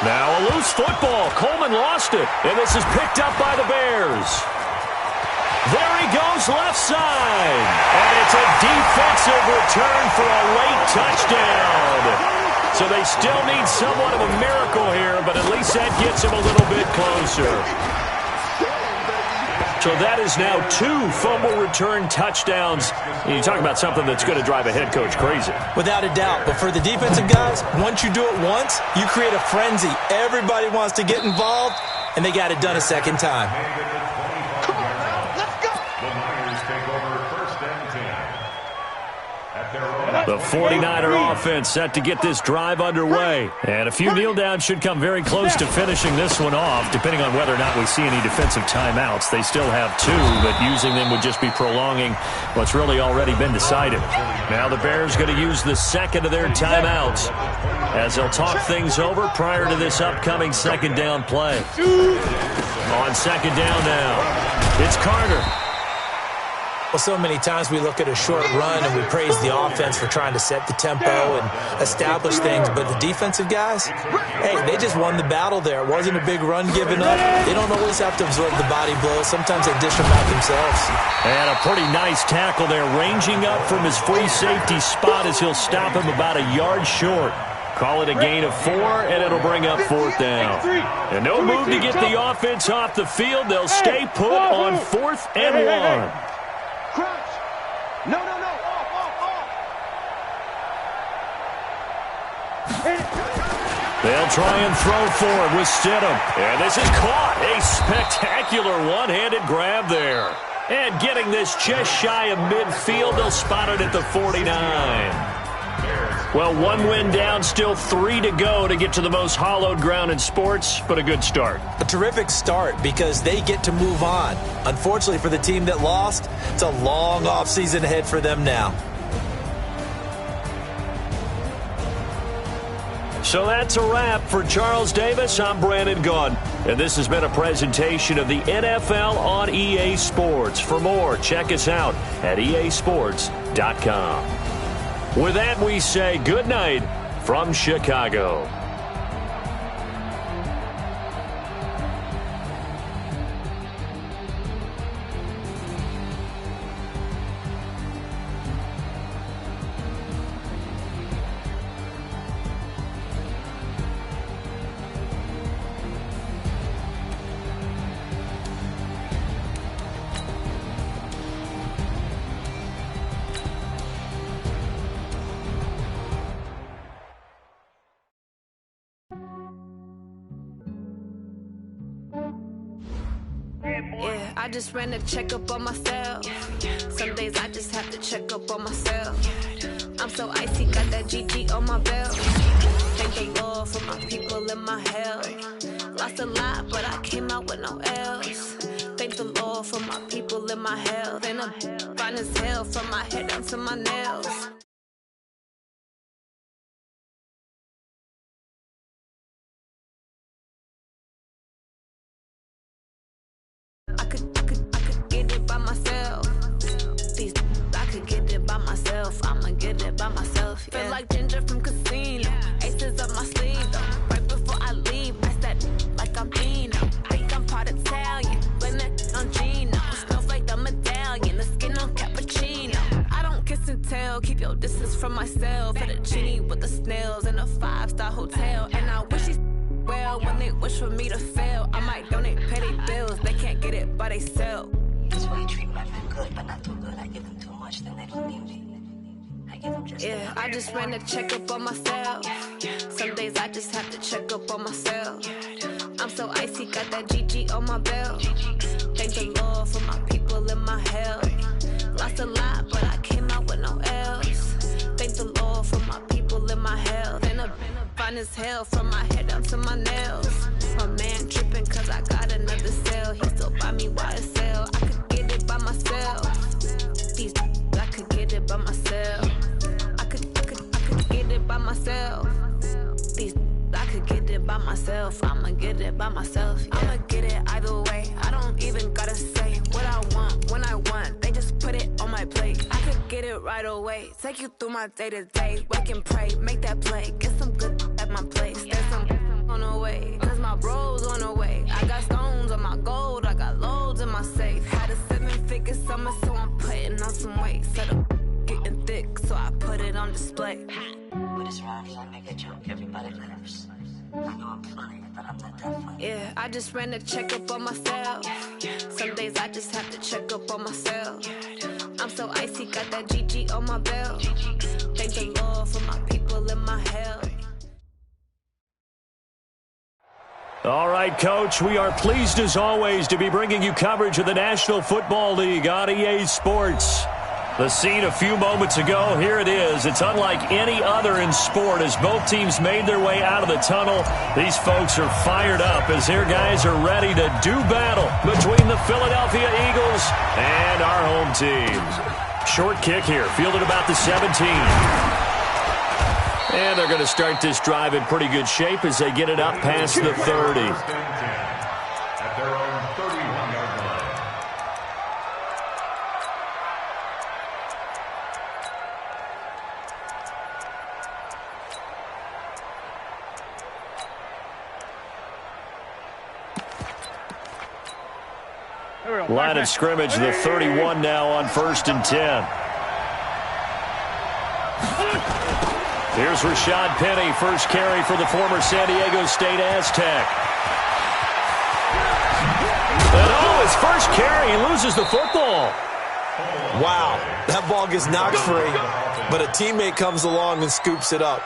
Now a loose football. Coleman lost it, and this is picked up by the Bears. There he goes left side. And it's a defensive return for a late touchdown. So they still need somewhat of a miracle here, but at least that gets him a little bit closer. So that is now 2 fumble return touchdowns. You talk about something that's going to drive a head coach crazy. Without a doubt. But for the defensive guys, once you do it once, you create a frenzy. Everybody wants to get involved, and they got it done a second time. Come on now, let's go. The Niners take over 1st and 10. At their own. The 49er offense set to get this drive underway. And a few kneel downs should come very close to finishing this one off, depending on whether or not we see any defensive timeouts. They still have 2, but using them would just be prolonging what's really already been decided. Now the Bears going to use the second of their timeouts as they'll talk things over prior to this upcoming second down play. On second down now, it's Carter. Well, so many times we look at a short run and we praise the offense for trying to set the tempo and establish things, but the defensive guys, hey, they just won the battle there. It wasn't a big run given up. They don't always have to absorb the body blows. Sometimes they dish them out themselves. And a pretty nice tackle there, ranging up from his free safety spot as he'll stop him about a yard short. Call it a gain of 4, and it'll bring up 4th down. And no move to get the offense off the field. They'll stay put on 4th and 1. Crouch. No. Off. They'll try and throw forward with Stidham. And this is caught. A spectacular one-handed grab there. And getting this just shy of midfield, they'll spot it at the 49. Well, 1 win down, still 3 to go to get to the most hallowed ground in sports, but a good start. A terrific start because they get to move on. Unfortunately for the team that lost, it's a long offseason ahead for them now. So that's a wrap for Charles Davis. I'm Brandon Gaudin, and this has been a presentation of the NFL on EA Sports. For more, check us out at easports.com. With that, we say good night from Chicago. Yeah, I just ran a checkup on myself. Some days I just have to check up on myself. I'm so icy, got that GG on my belt. Thank the Lord for my people and my health. Lost a lot, but I came out with no else. Thank the Lord for my people and my health. And I'm fine as hell from my head down to my nails. I could get it by myself. I could get it by myself. I'ma get it by myself. Yeah. Feel like Ginger from Casino. Aces up my sleeve though. Right before I leave, I that like I'm Dino. Think I'm part Italian. Blame that on Gino. Snowflake the medallion. The skin on cappuccino. I don't kiss and tell. Keep your distance from myself. At a genie with the snails in a 5-star hotel. And I wish he's well when they wish for me to fail. I might donate, pay their bills. They can't get it by they sell. That's why you treat my friend good, but not too good. I give them too much, then they don't need me. I give them just yeah, I just ran a checkup on myself. Some days I just have to check up on myself. I'm so icy, got that GG on my belt. Thank the Lord for my people and my health. Lost a lot, but I came out with no else. Thank the Lord for my people and my health. And I'm fine as hell from my head down to my nails. My man tripping cause I got another cell. He still buy me YSL. I could get it by myself. I could get it by myself. I could get it by myself. I could get it by myself. I'ma get it by myself. Yeah. I'ma get it either way. I don't even gotta say what I want when I want. They just put it on my plate. I could get it right away. Take you through my day to day. Wake and pray, make that play. Get some good at my place. There's some on the way. Cause my bros on the way. I got stones on my gold. I got loads in my safe. Had a 7-figure display. With his round, he don't make a joke. Everybody laughs. I know I'm funny, but I'm not that funny. Yeah, I just ran a checkup on myself. Some days I just have to check up on myself. I'm so icy, got that GG on my belt. Thank the Lord for my people in my health. All right, Coach, we are pleased as always to be bringing you coverage of the National Football League on EA Sports. The scene a few moments ago, here it is. It's unlike any other in sport as both teams made their way out of the tunnel. These folks are fired up as their guys are ready to do battle between the Philadelphia Eagles and our home team. Short kick here, fielded about the 17. And they're going to start this drive in pretty good shape as they get it up past the 30. At their own 31-yard line. Line of scrimmage, the 31 now on 1st and 10. Here's Rashad Penny, first carry for the former San Diego State Aztec. And his first carry, he loses the football. Wow, that ball gets knocked free, but a teammate comes along and scoops it up.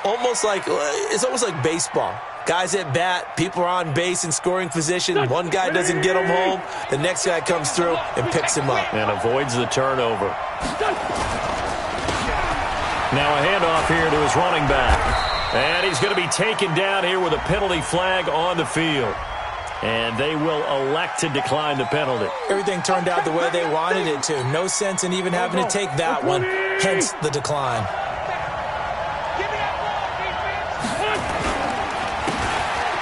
It's almost like baseball. Guys at bat, people are on base in scoring position. One guy doesn't get him home. The next guy comes through and picks him up. And avoids the turnover. Now a handoff here to his running back. And he's going to be taken down here with a penalty flag on the field. And they will elect to decline the penalty. Everything turned out the way they wanted it to. No sense in even having to take that one, hence the decline.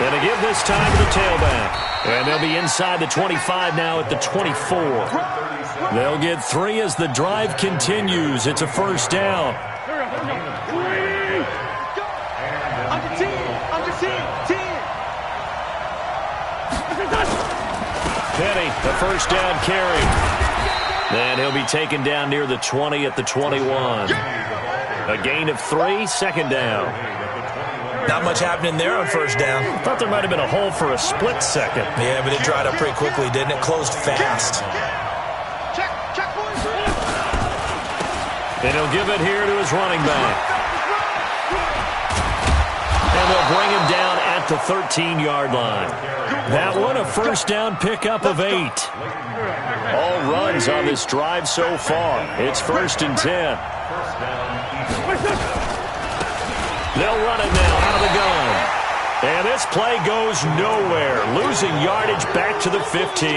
And to give this time to the tailback. And they'll be inside the 25 now at the 24. They'll get 3 as the drive continues. It's a first down. Penny, the first down carry. And he'll be taken down near the 20 at the 21. A gain of 3, second down. Not much happening there on first down. Thought there might have been a hole for a split second. Yeah, but it dried up pretty quickly, didn't it? Closed fast. And he'll give it here to his running back. And they'll bring him down at the 13-yard line. That one, a first down pickup of 8. All runs on this drive so far. It's 1st and 10. They'll run it now out of the gun. And this play goes nowhere, losing yardage back to the 15.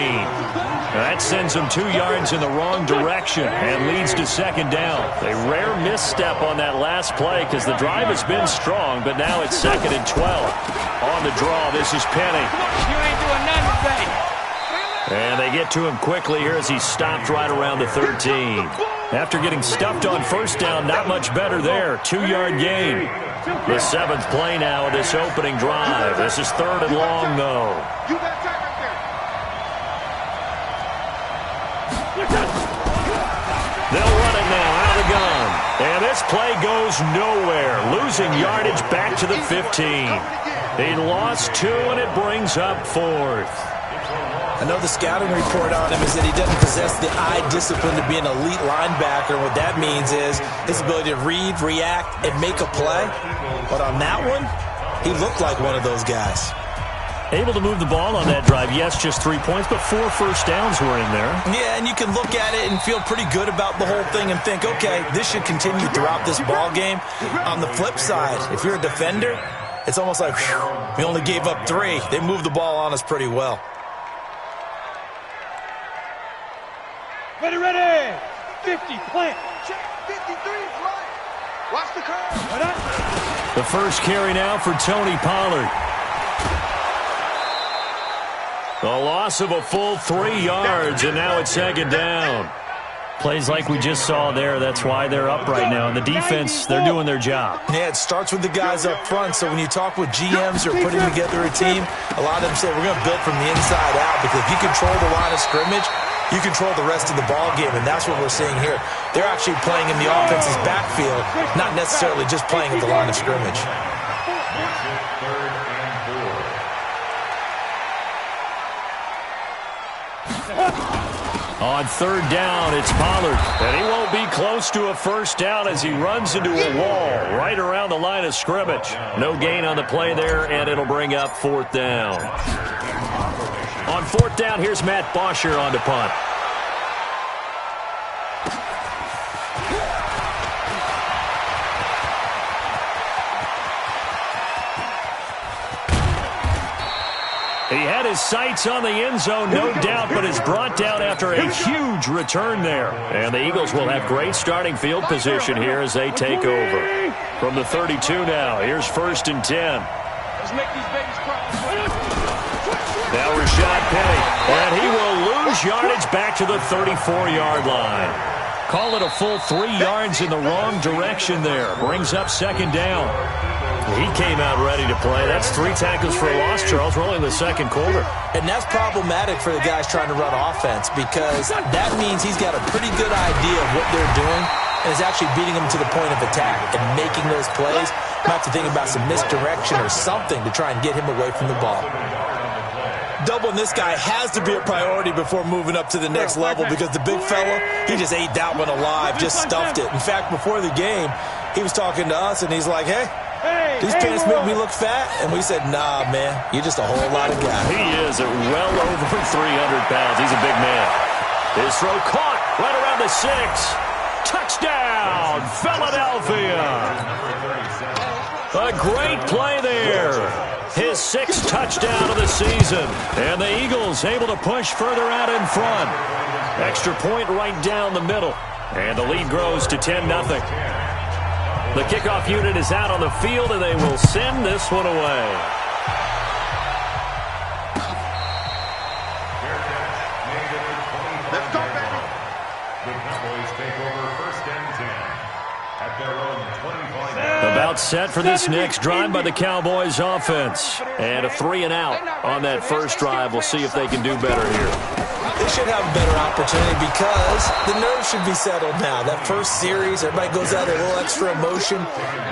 That sends them 2 yards in the wrong direction and leads to second down. A rare misstep on that last play because the drive has been strong, but now it's 2nd and 12. On the draw, this is Penny. You ain't doing nothing today. And they get to him quickly here as he's stopped right around the 13. After getting stuffed on first down, not much better there. 2-yard gain. The 7th play now of this opening drive. This is 3rd and long, though. They'll run it now out of the gun. And this play goes nowhere, losing yardage back to the 15. He lost 2, and it brings up 4th. I know the scouting report on him is that he doesn't possess the eye discipline to be an elite linebacker. What that means is his ability to read, react, and make a play. But on that one, he looked like one of those guys. Able to move the ball on that drive. Yes, just 3 points, but 4 first downs were in there. Yeah, and you can look at it and feel pretty good about the whole thing and think, okay, this should continue throughout this ball game. On the flip side, if you're a defender, it's almost like, whew, we only gave up 3. They moved the ball on us pretty well. Ready. 50, plant. Check, 53, fly. Watch the curve. The first carry now for Tony Pollard. A loss of a full 3 yards, and now it's 2nd down. Plays like we just saw there. That's why they're up right now. And the defense, they're doing their job. Yeah, it starts with the guys up front. So when you talk with GMs or putting together a team, a lot of them say we're going to build from the inside out because if you control the line of scrimmage, you control the rest of the ball game, and that's what we're seeing here. They're actually playing in the offense's backfield, not necessarily just playing at the line of scrimmage. On third down, it's Pollard. And he won't be close to a first down as he runs into a wall right around the line of scrimmage. No gain on the play there, and it'll bring up fourth down. On fourth down, here's Matt Bosher on to punt. He had his sights on the end zone, no doubt, but is brought down after a huge return there. And the Eagles will have great starting field position here as they take over. From the 32 now, here's 1st and 10. Let's make these babies cry. Now Rashad Penny, and he will lose yardage back to the 34-yard line. Call it a full 3 yards in the wrong direction there. Brings up 2nd down. He came out ready to play. That's 3 tackles for a loss, Charles. We're only in the 2nd quarter. And that's problematic for the guys trying to run offense because that means he's got a pretty good idea of what they're doing and is actually beating them to the point of attack and making those plays. Might have to think about some misdirection or something to try and get him away from the ball. Doubling this guy has to be a priority before moving up to the next level because the big fella, he just ate that one alive, just stuffed it. In fact, before the game, he was talking to us, and he's like, hey, these pants make me look fat? And we said, nah, man, you're just a whole lot of guy. He is at well over 300 pounds. He's a big man. His throw caught right around the 6. Touchdown, Philadelphia. A great play there. His 6th touchdown of the season. And the Eagles able to push further out in front. Extra point right down the middle. And the lead grows to 10-0. The kickoff unit is out on the field, and they will send this one away. Let's go, baby. The Cowboys take over 1st and 10 at their own 25. About set for this next drive by the Cowboys offense. And a 3 and out on that first drive. We'll see if they can do better here. They should have a better opportunity because the nerves should be settled now. That first series, everybody goes out a little extra emotion.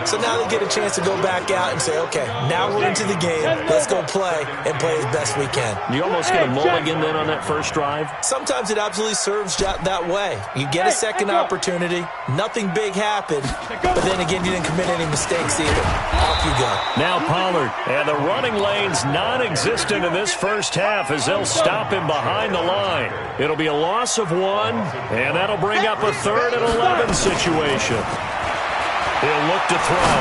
So now they get a chance to go back out and say, okay, now we're into the game. Let's go play and play as best we can. You almost get a mulligan then on that first drive? Sometimes it absolutely serves that way. You get a second opportunity. Nothing big happened. But then again, you didn't commit any mistakes either. Off you go. Now Pollard. And the running lane's non-existent in this first half as they'll stop him behind the line. It'll be a loss of 1, and that'll bring up a 3rd and 11 situation. He'll look to throw.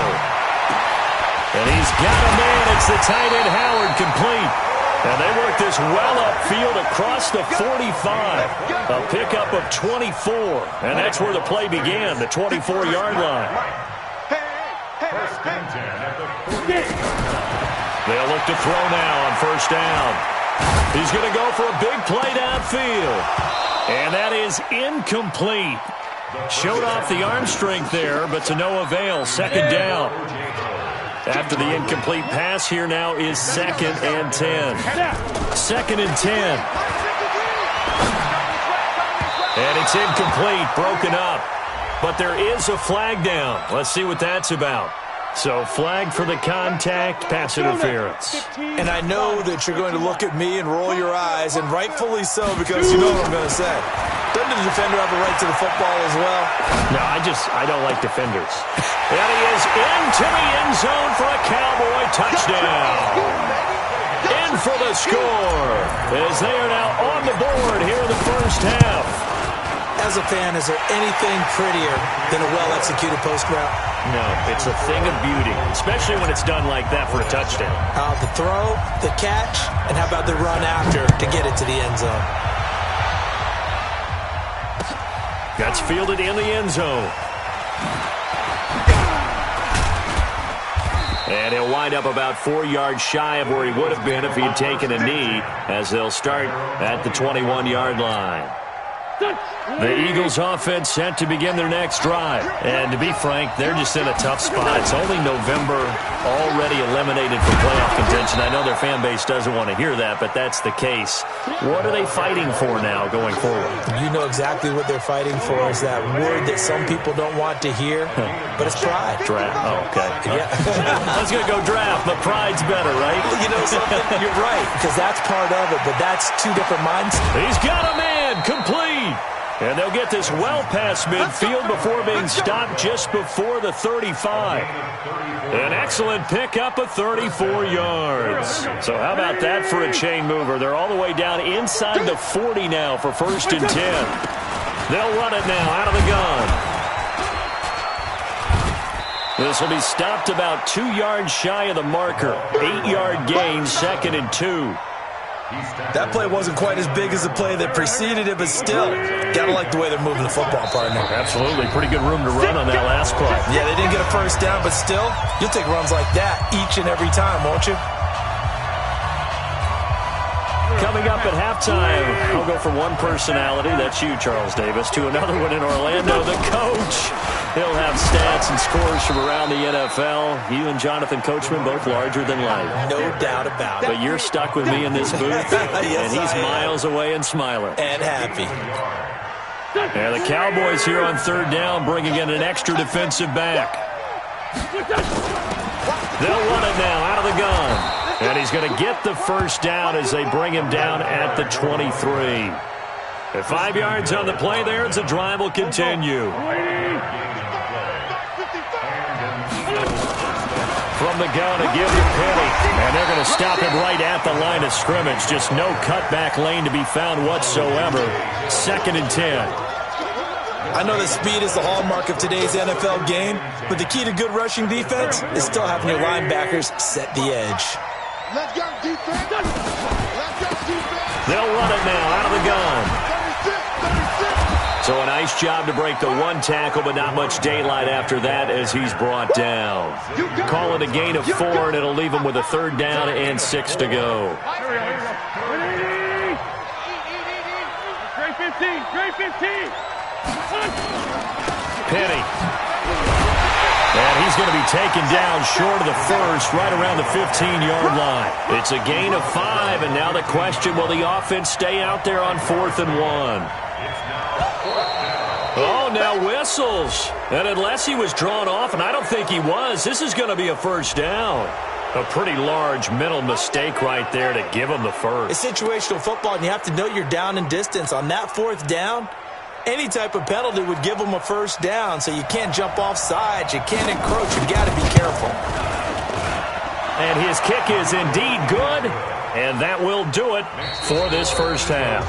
And he's got a man. It's the tight end Howard complete. And they work this well upfield across the 45. A pickup of 24. And that's where the play began, the 24-yard line. 1st and 10 at the 48. They'll look to throw now on 1st down. He's going to go for a big play downfield. And that is incomplete. Showed off the arm strength there, but to no avail. 2nd down. After the incomplete pass, here now is 2nd and 10. 2nd and 10. And it's incomplete, broken up. But there is a flag down. Let's see what that's about. So flag for the contact, pass interference. And I know that you're going to look at me and roll your eyes, and rightfully so, because you know what I'm going to say. Doesn't the defender have a right to the football as well? No, I don't like defenders. And he is into the end zone for a Cowboy touchdown. In for the score as they are now on the board here in the first half. As a fan, is there anything prettier than a well-executed post route? No, it's a thing of beauty, especially when it's done like that for a touchdown. The throw, the catch, and how about the run after to get it to the end zone? That's fielded in the end zone. And he'll wind up about 4 yards shy of where he would have been if he had taken a knee, as they'll start at the 21-yard line. The Eagles offense set to begin their next drive. And to be frank, they're just in a tough spot. It's only November. already eliminated from playoff contention. I know their fan base doesn't want to hear that, but that's the case. What are they fighting for now going forward? You know exactly what they're fighting for is that word that some people don't want to hear, but it's pride. Draft. Oh, okay. Yeah. I was going to go draft, but pride's better, right? You know something? You're right, because that's part of it, but that's two different mindsets. He's got a man, complete. And they'll get this well past midfield before being stopped just before the 35. An excellent pickup of 34 yards. So how about that for a chain mover? They're all the way down inside the 40 now for 1st and 10. They'll run it now out of the gun. This will be stopped about 2 yards shy of the marker. 8-yard gain, 2nd and 2. That play wasn't quite as big as the play that preceded it, but still, gotta like the way they're moving the football, partner. Absolutely. Pretty good room to run on that last play. Yeah, they didn't get a first down, but still, you'll take runs like that each and every time, won't you? Coming up at halftime, I'll go from one personality, that's you, Charles Davis, to another one in Orlando, the coach. He'll have stats and scores from around the NFL. You and Jonathan Coachman, both larger than life. No doubt about it. But you're stuck with me in this booth, yes, and he's miles away and smiling. And happy. And the Cowboys here on 3rd down, bringing in an extra defensive back. They'll run it now out of the gun. And he's going to get the first down as they bring him down at the 23. At 5 yards on the play there, as the drive will continue. From the gun to give to Penny. And they're going to stop him right at the line of scrimmage. Just no cutback lane to be found whatsoever. 2nd and 10. I know that speed is the hallmark of today's NFL game, but the key to good rushing defense is still having your linebackers set the edge. Let's go, defense. Let's go, defense. They'll run it now out of the gun. 36. So a nice job to break the one tackle, but not much daylight after that as he's brought down. Call it a gain of 4, and it'll leave him with a 3rd down and 6 to go. Great 15. Great 15. Penny. And he's going to be taken down short of the first, right around the 15-yard line. It's a gain of 5, and now the question, will the offense stay out there on 4th and 1? Oh, now whistles. And unless he was drawn off, and I don't think he was, this is going to be a first down. A pretty large mental mistake right there to give him the first. It's situational football, and you have to know you're down in distance. On that 4th down, any type of penalty would give them a first down, so you can't jump off sides. You can't encroach. You've got to be careful. And his kick is indeed good, and that will do it for this first half.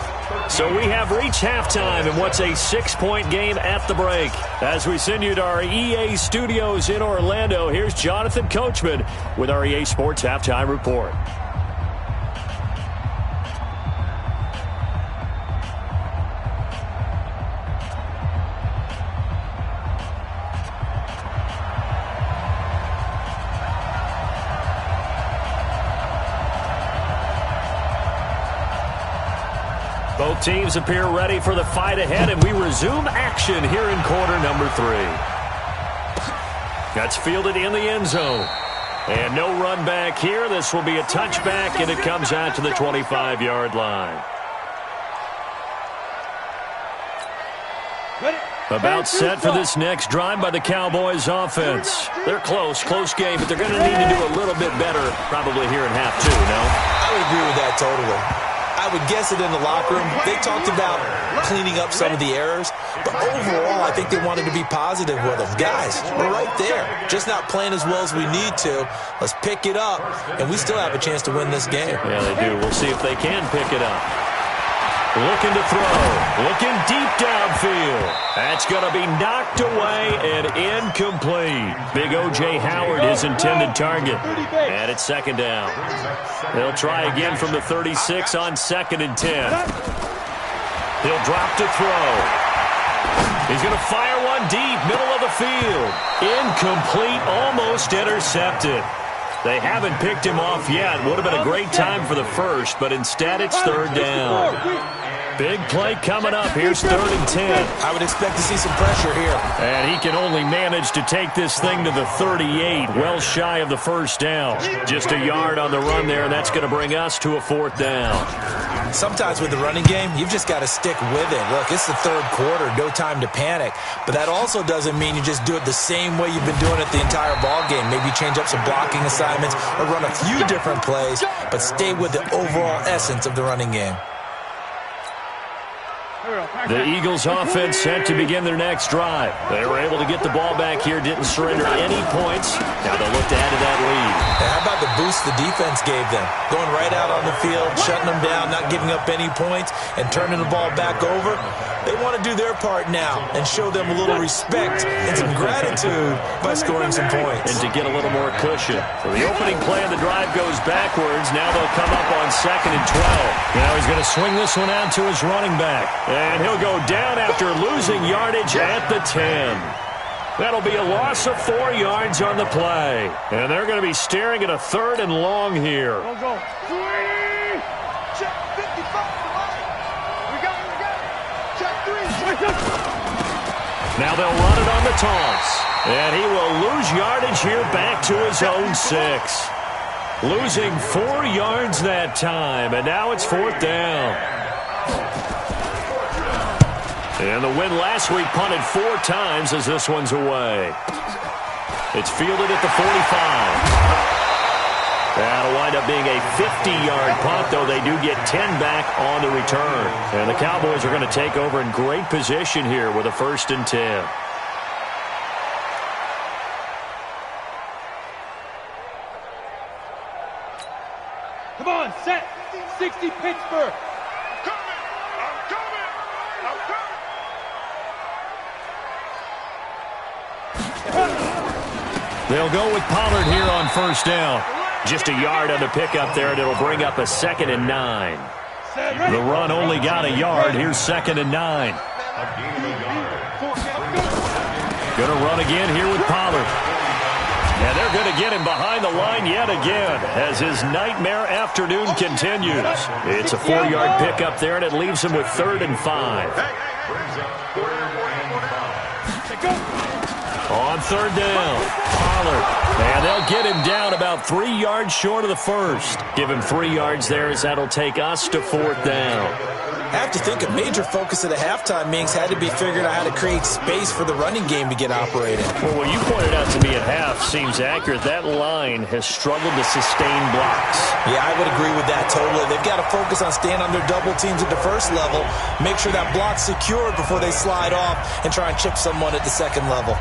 So we have reached halftime in what's a 6-point game at the break. As we send you to our EA studios in Orlando, here's Jonathan Coachman with our EA Sports Halftime Report. Both teams appear ready for the fight ahead, and we resume action here in quarter number 3. That's fielded in the end zone. And no run back here. This will be a touchback, and it comes out to the 25-yard line. About set for this next drive by the Cowboys offense. They're close game, but they're going to need to do a little bit better probably here in half 2, no? I would agree with that totally. I would guess it in the locker room. They talked about cleaning up some of the errors, but overall, I think they wanted to be positive with them. Guys, we're right there. Just not playing as well as we need to. Let's pick it up, and we still have a chance to win this game. Yeah, they do. We'll see if they can pick it up. Looking to throw. Looking deep downfield. That's going to be knocked away and incomplete. Big O.J. Howard, his intended target. And it's 2nd down. They'll try again from the 36 on 2nd and 10. He'll drop to throw. He's going to fire one deep, middle of the field. Incomplete, almost intercepted. They haven't picked him off yet. Would have been a great time for the first, but instead it's 3rd down. Big play coming up. Here's 3rd and 10. I would expect to see some pressure here. And he can only manage to take this thing to the 38, well shy of the first down. Just a yard on the run there, and that's going to bring us to a 4th down. Sometimes with the running game, you've just got to stick with it. Look, it's the 3rd quarter, no time to panic. But that also doesn't mean you just do it the same way you've been doing it the entire ball game. Maybe change up some blocking assignments or run a few different plays, but stay with the overall essence of the running game. The Eagles offense set to begin their next drive. They were able to get the ball back here, didn't surrender any points. Now they'll look to add to that lead. How about the boost the defense gave them? Going right out on the field, shutting them down, not giving up any points, and turning the ball back over. They want to do their part now and show them a little respect and some gratitude by scoring some points. And to get a little more cushion. So the opening play of the drive goes backwards. Now they'll come up on 2nd and 12. Now he's going to swing this one out to his running back. And he'll go down after losing yardage at the 10. That'll be a loss of 4 yards on the play. And they're going to be staring at a 3rd and long here. Go. Check 55. We got it. Check 3. Now they'll run it on the toss. And he will lose yardage here back to his own 6. Losing 4 yards that time. And now it's 4th down. And the win last week punted 4 times as this one's away. It's fielded at the 45. That'll wind up being a 50-yard punt, though they do get 10 back on the return. And the Cowboys are going to take over in great position here with a 1st and 10. Come on, set. 60 Pittsburgh. They'll go with Pollard here on 1st down. Just a yard on the pickup there, and it'll bring up a 2nd and 9. The run only got a yard. Here's 2nd and 9. Going to run again here with Pollard. And they're going to get him behind the line yet again as his nightmare afternoon continues. It's a 4-yard pickup there, and it leaves him with 3rd and 5. On 3rd down, Pollard. And they'll get him down about 3 yards short of the 1st. Give him 3 yards there as that'll take us to 4th down. I have to think a major focus of the halftime meetings had to be figuring out how to create space for the running game to get operating. Well, what you pointed out to me at half seems accurate. That line has struggled to sustain blocks. Yeah, I would agree with that totally. They've got to focus on staying on their double teams at the 1st level, make sure that block's secured before they slide off and try and chip someone at the 2nd level.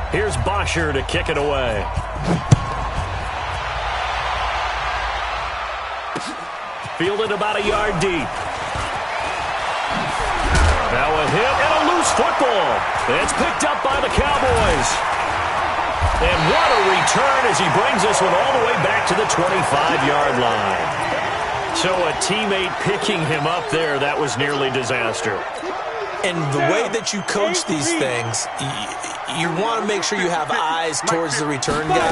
Here's Bosher to kick it away. Fielded about a yard deep. Now a hit and a loose football. It's picked up by the Cowboys. And what a return as he brings this one all the way back to the 25-yard line. So a teammate picking him up there, that was nearly disaster. And the way that you coach these things, you want to make sure you have eyes towards the return guy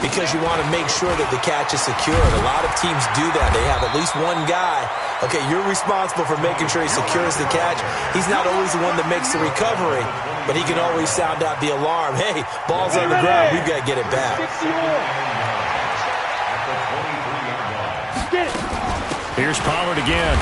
because you want to make sure that the catch is secured. A lot of teams do that. They have at least one guy. Okay, you're responsible for making sure he secures the catch. He's not always the one that makes the recovery, but he can always sound out the alarm. Hey, ball's on the ground. We've got to get it back. Here's Pollard again.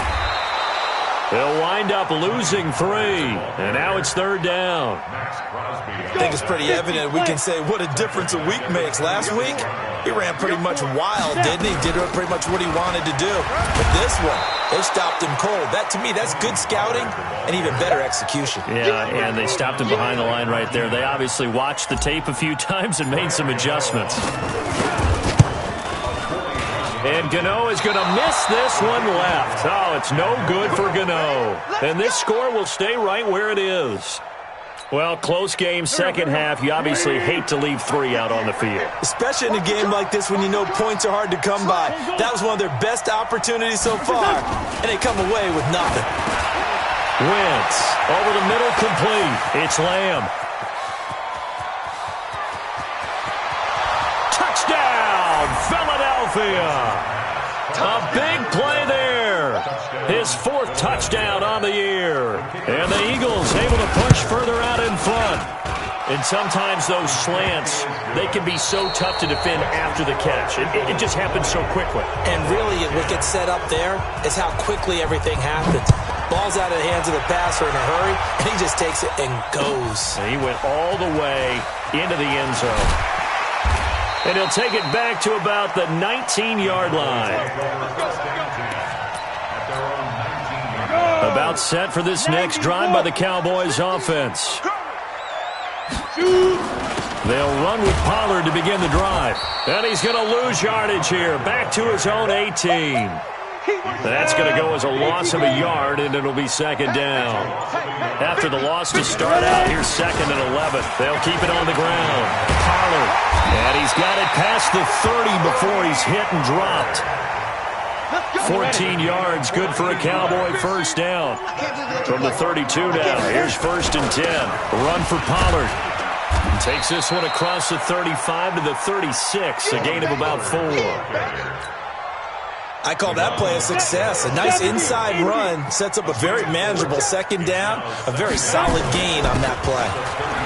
They'll wind up losing 3, and now it's 3rd down. I think it's pretty evident. We can say what a difference a week makes. Last week, he ran pretty much wild, didn't he? Did pretty much what he wanted to do. But this one, they stopped him cold. That, to me, that's good scouting and even better execution. Yeah, and they stopped him behind the line right there. They obviously watched the tape a few times and made some adjustments. And Gano is going to miss this one left. Oh, it's no good for Gano. And this score will stay right where it is. Well, close game, 2nd half. You obviously hate to leave 3 out on the field. Especially in a game like this when you know points are hard to come by. That was one of their best opportunities so far, and they come away with nothing. Wentz over the middle, complete. It's Lamb. Touchdown, Philadelphia. A big play there. His 4th touchdown on the year. And the Eagles able to push further out in front. And sometimes those slants, they can be so tough to defend after the catch. It just happens so quickly. And really, what gets set up there is how quickly everything happens. Ball's out of the hands of the passer in a hurry, and he just takes it and goes. And he went all the way into the end zone. And he'll take it back to about the 19-yard line. About set for this next drive by the Cowboys offense. They'll run with Pollard to begin the drive. And he's going to lose yardage here. Back to his own 18. That's going to go as a loss of a yard, and it'll be second down. After the loss to start out, here's 2nd and 11. They'll keep it on the ground. Pollard. And he's got it past the 30 before he's hit and dropped. 14 yards, good for a Cowboy first down. From the 32 now, here's 1st and 10. Run for Pollard. Takes this one across the 35 to the 36, a gain of about 4. I call that play a success. A nice inside run sets up a very manageable second down, a very solid gain on that play.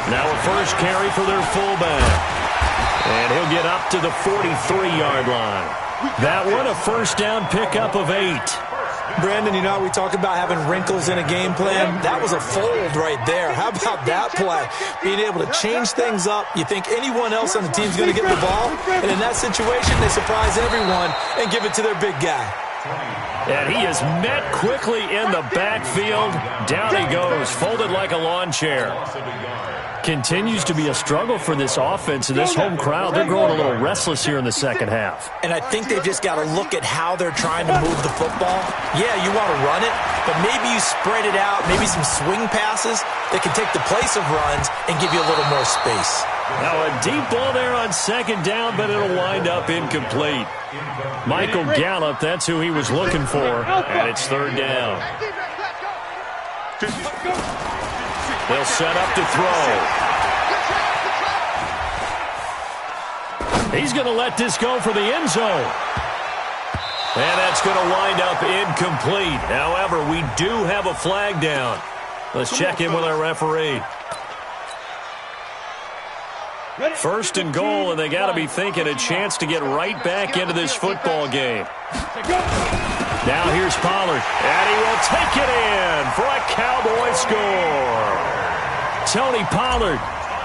Now a first carry for their fullback. And he'll get up to the 43-yard line. That one, a first down pickup of 8. Brandon, you know how we talk about having wrinkles in a game plan? That was a fold right there. How about that play? Being able to change things up. You think anyone else on the team's going to get the ball? And in that situation, they surprise everyone and give it to their big guy. And he is met quickly in the backfield. Down he goes, folded like a lawn chair. Continues to be a struggle for this offense and this home crowd. They're growing a little restless here in the second half. And I think they've just got to look at how they're trying to move the football. Yeah, you want to run it, but maybe you spread it out, maybe some swing passes that can take the place of runs and give you a little more space. Now a deep ball there on second down, but it'll wind up incomplete. Michael Gallup, that's who he was looking for, and it's 3rd down. They'll set up to throw. He's going to let this go for the end zone. And that's going to wind up incomplete. However, we do have a flag down. Let's check in with our referee. 1st and goal, and they got to be thinking a chance to get right back into this football game. Now here's Pollard, and he will take it in for a Cowboy score. Tony Pollard,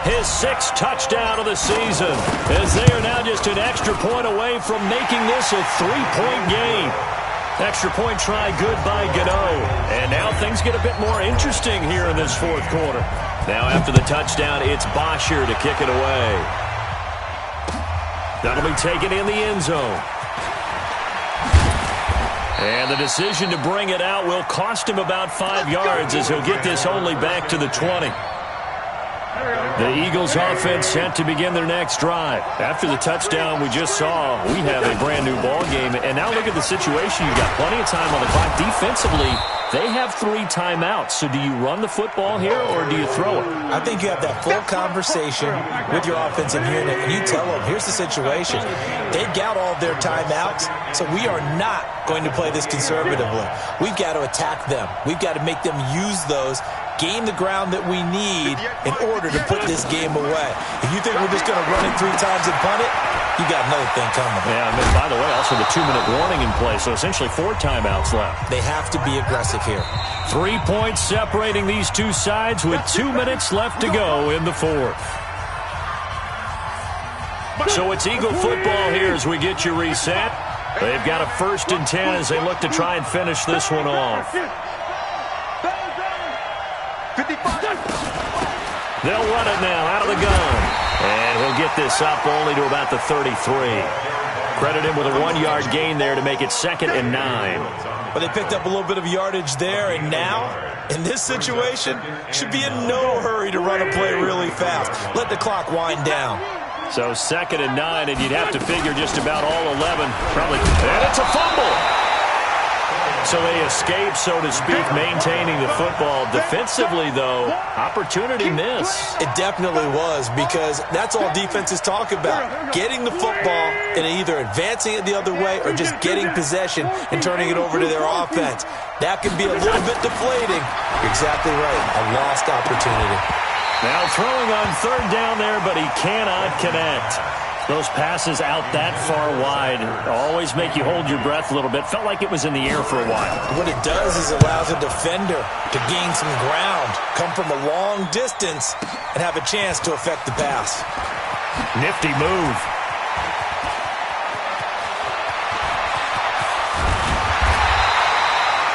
his 6th touchdown of the season, as they are now just an extra point away from making this a 3-point game. Extra point try good by Gano. And now things get a bit more interesting here in this 4th quarter. Now after the touchdown, it's Bosher to kick it away. That'll be taken in the end zone. And the decision to bring it out will cost him about 5 yards as he'll get this only back to the 20. The Eagles offense set to begin their next drive. After the touchdown we just saw, we have a brand new ball game. And now look at the situation. You've got plenty of time on the clock. Defensively, they have 3 timeouts. So do you run the football here or do you throw it? I think you have that full conversation with your offensive unit, and you tell them, here's the situation. They've got all of their timeouts, so we are not going to play this conservatively. We've got to attack them. We've got to make them use those, gain the ground that we need in order to put this game away. If you think we're just going to run it 3 times and punt it, you got another thing coming. Yeah, and by the way, also the 2-minute warning in play, so essentially 4 timeouts left. They have to be aggressive here. 3 points separating these two sides with 2 minutes left to go in the 4th. So it's Eagle football here as we get you reset. They've got a 1st and 10 as they look to try and finish this one off. They'll run it now out of the gun. And he'll get this up only to about the 33. Credit him with a 1-yard gain there to make it 2nd and 9. But they picked up a little bit of yardage there, and now, in this situation, should be in no hurry to run a play really fast. Let the clock wind down. So 2nd and 9, and you'd have to figure just about all 11. Probably. And it's a fumble. So they escape, so to speak, maintaining the football. Defensively, though, opportunity miss. It definitely was, because that's all defenses talk about. Getting the football and either advancing it the other way or just getting possession and turning it over to their offense. That can be a little bit deflating. You're exactly right. A lost opportunity. Now throwing on third down there, but he cannot connect. Those passes out that far wide always make you hold your breath a little bit. Felt like it was in the air for a while. What it does is allows a defender to gain some ground, come from a long distance, and have a chance to affect the pass. Nifty move.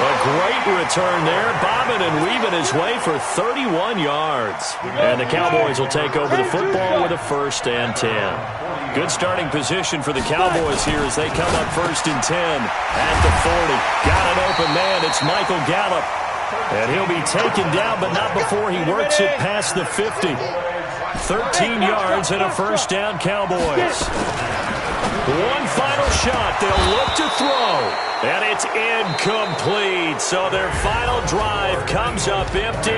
A great return there, bobbing and weaving his way for 31 yards. And the Cowboys will take over the football with a 1st and 10. Good starting position for the Cowboys here as they come up 1st and 10 at the 40. Got an open man. It's Michael Gallup. And he'll be taken down, but not before he works it past the 50. 13 yards and a 1st down, Cowboys. One final shot. They'll look to throw. And it's incomplete. So their final drive comes up empty.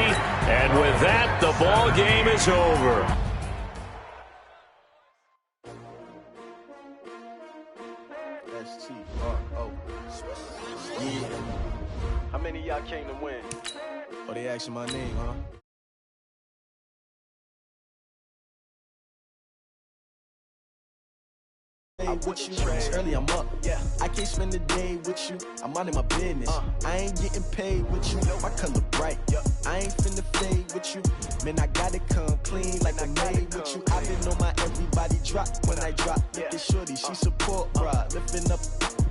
And with that, the ball game is over. S-T-R-O. Yeah. How many of y'all came to win? Oh, they asking my name, huh? With you. Early I'm up, yeah. I can't spend the day with you. I'm out of my business. I ain't getting paid with you. My color bright. I ain't finna fade with you. Man, I gotta come clean like I made with you. I been on my everybody drop when I drop. Look at shorty, she support ride. Lifting up,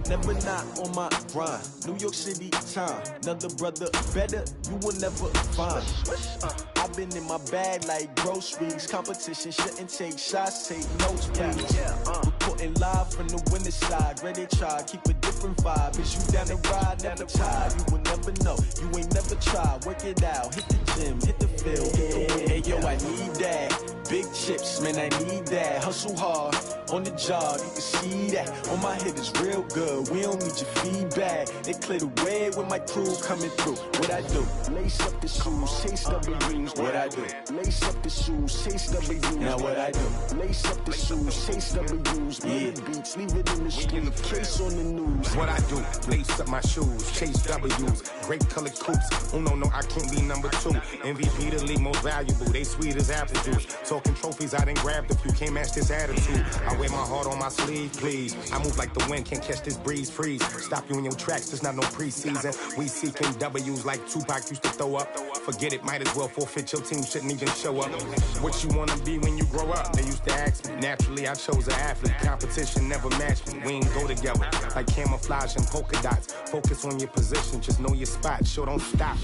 never not on my grind. New York City time. Another brother better, you will never find. I've been in my bag like groceries. Competition shouldn't take shots, take notes, please. Reporting live from the winning side. Ready to try, keep a different vibe. Is you down the ride, never tired. You will never know, you ain't never tried. Work it out, hit the gym, hit the field. Hey yo, I need that. Big chips, man, I need that. Hustle hard, on the job, you can see that. On my head is real good, we don't need your feedback. They clear the way with my crew coming through. What I do? Lace up the shoes, chase W's. What I do? Lace up the shoes, chase W's. Now what I do? Lace up the shoes, chase W's. Yeah, beats, leave it in the street, case on the news. What I do? Lace up my shoes, chase W's. Great colored coops. Oh no, I can't be number 2. MVP the league most valuable. They sweet as apple juice. Talking trophies, I done grabbed a few. Can't match this attitude. I wear my heart on my sleeve, please. I move like the wind, can't catch this breeze. Freeze. Stop you in your tracks. There's not no preseason. We seeking W's like Tupac used to throw up. Forget it, might as well forfeit. Your team shouldn't even show up. What you wanna be when you grow up? They used to ask me. Naturally, I chose an athlete. Competition never matched me. We ain't go together like camouflage and polka dots. Focus on your position, just know your spot. Sure, don't stop.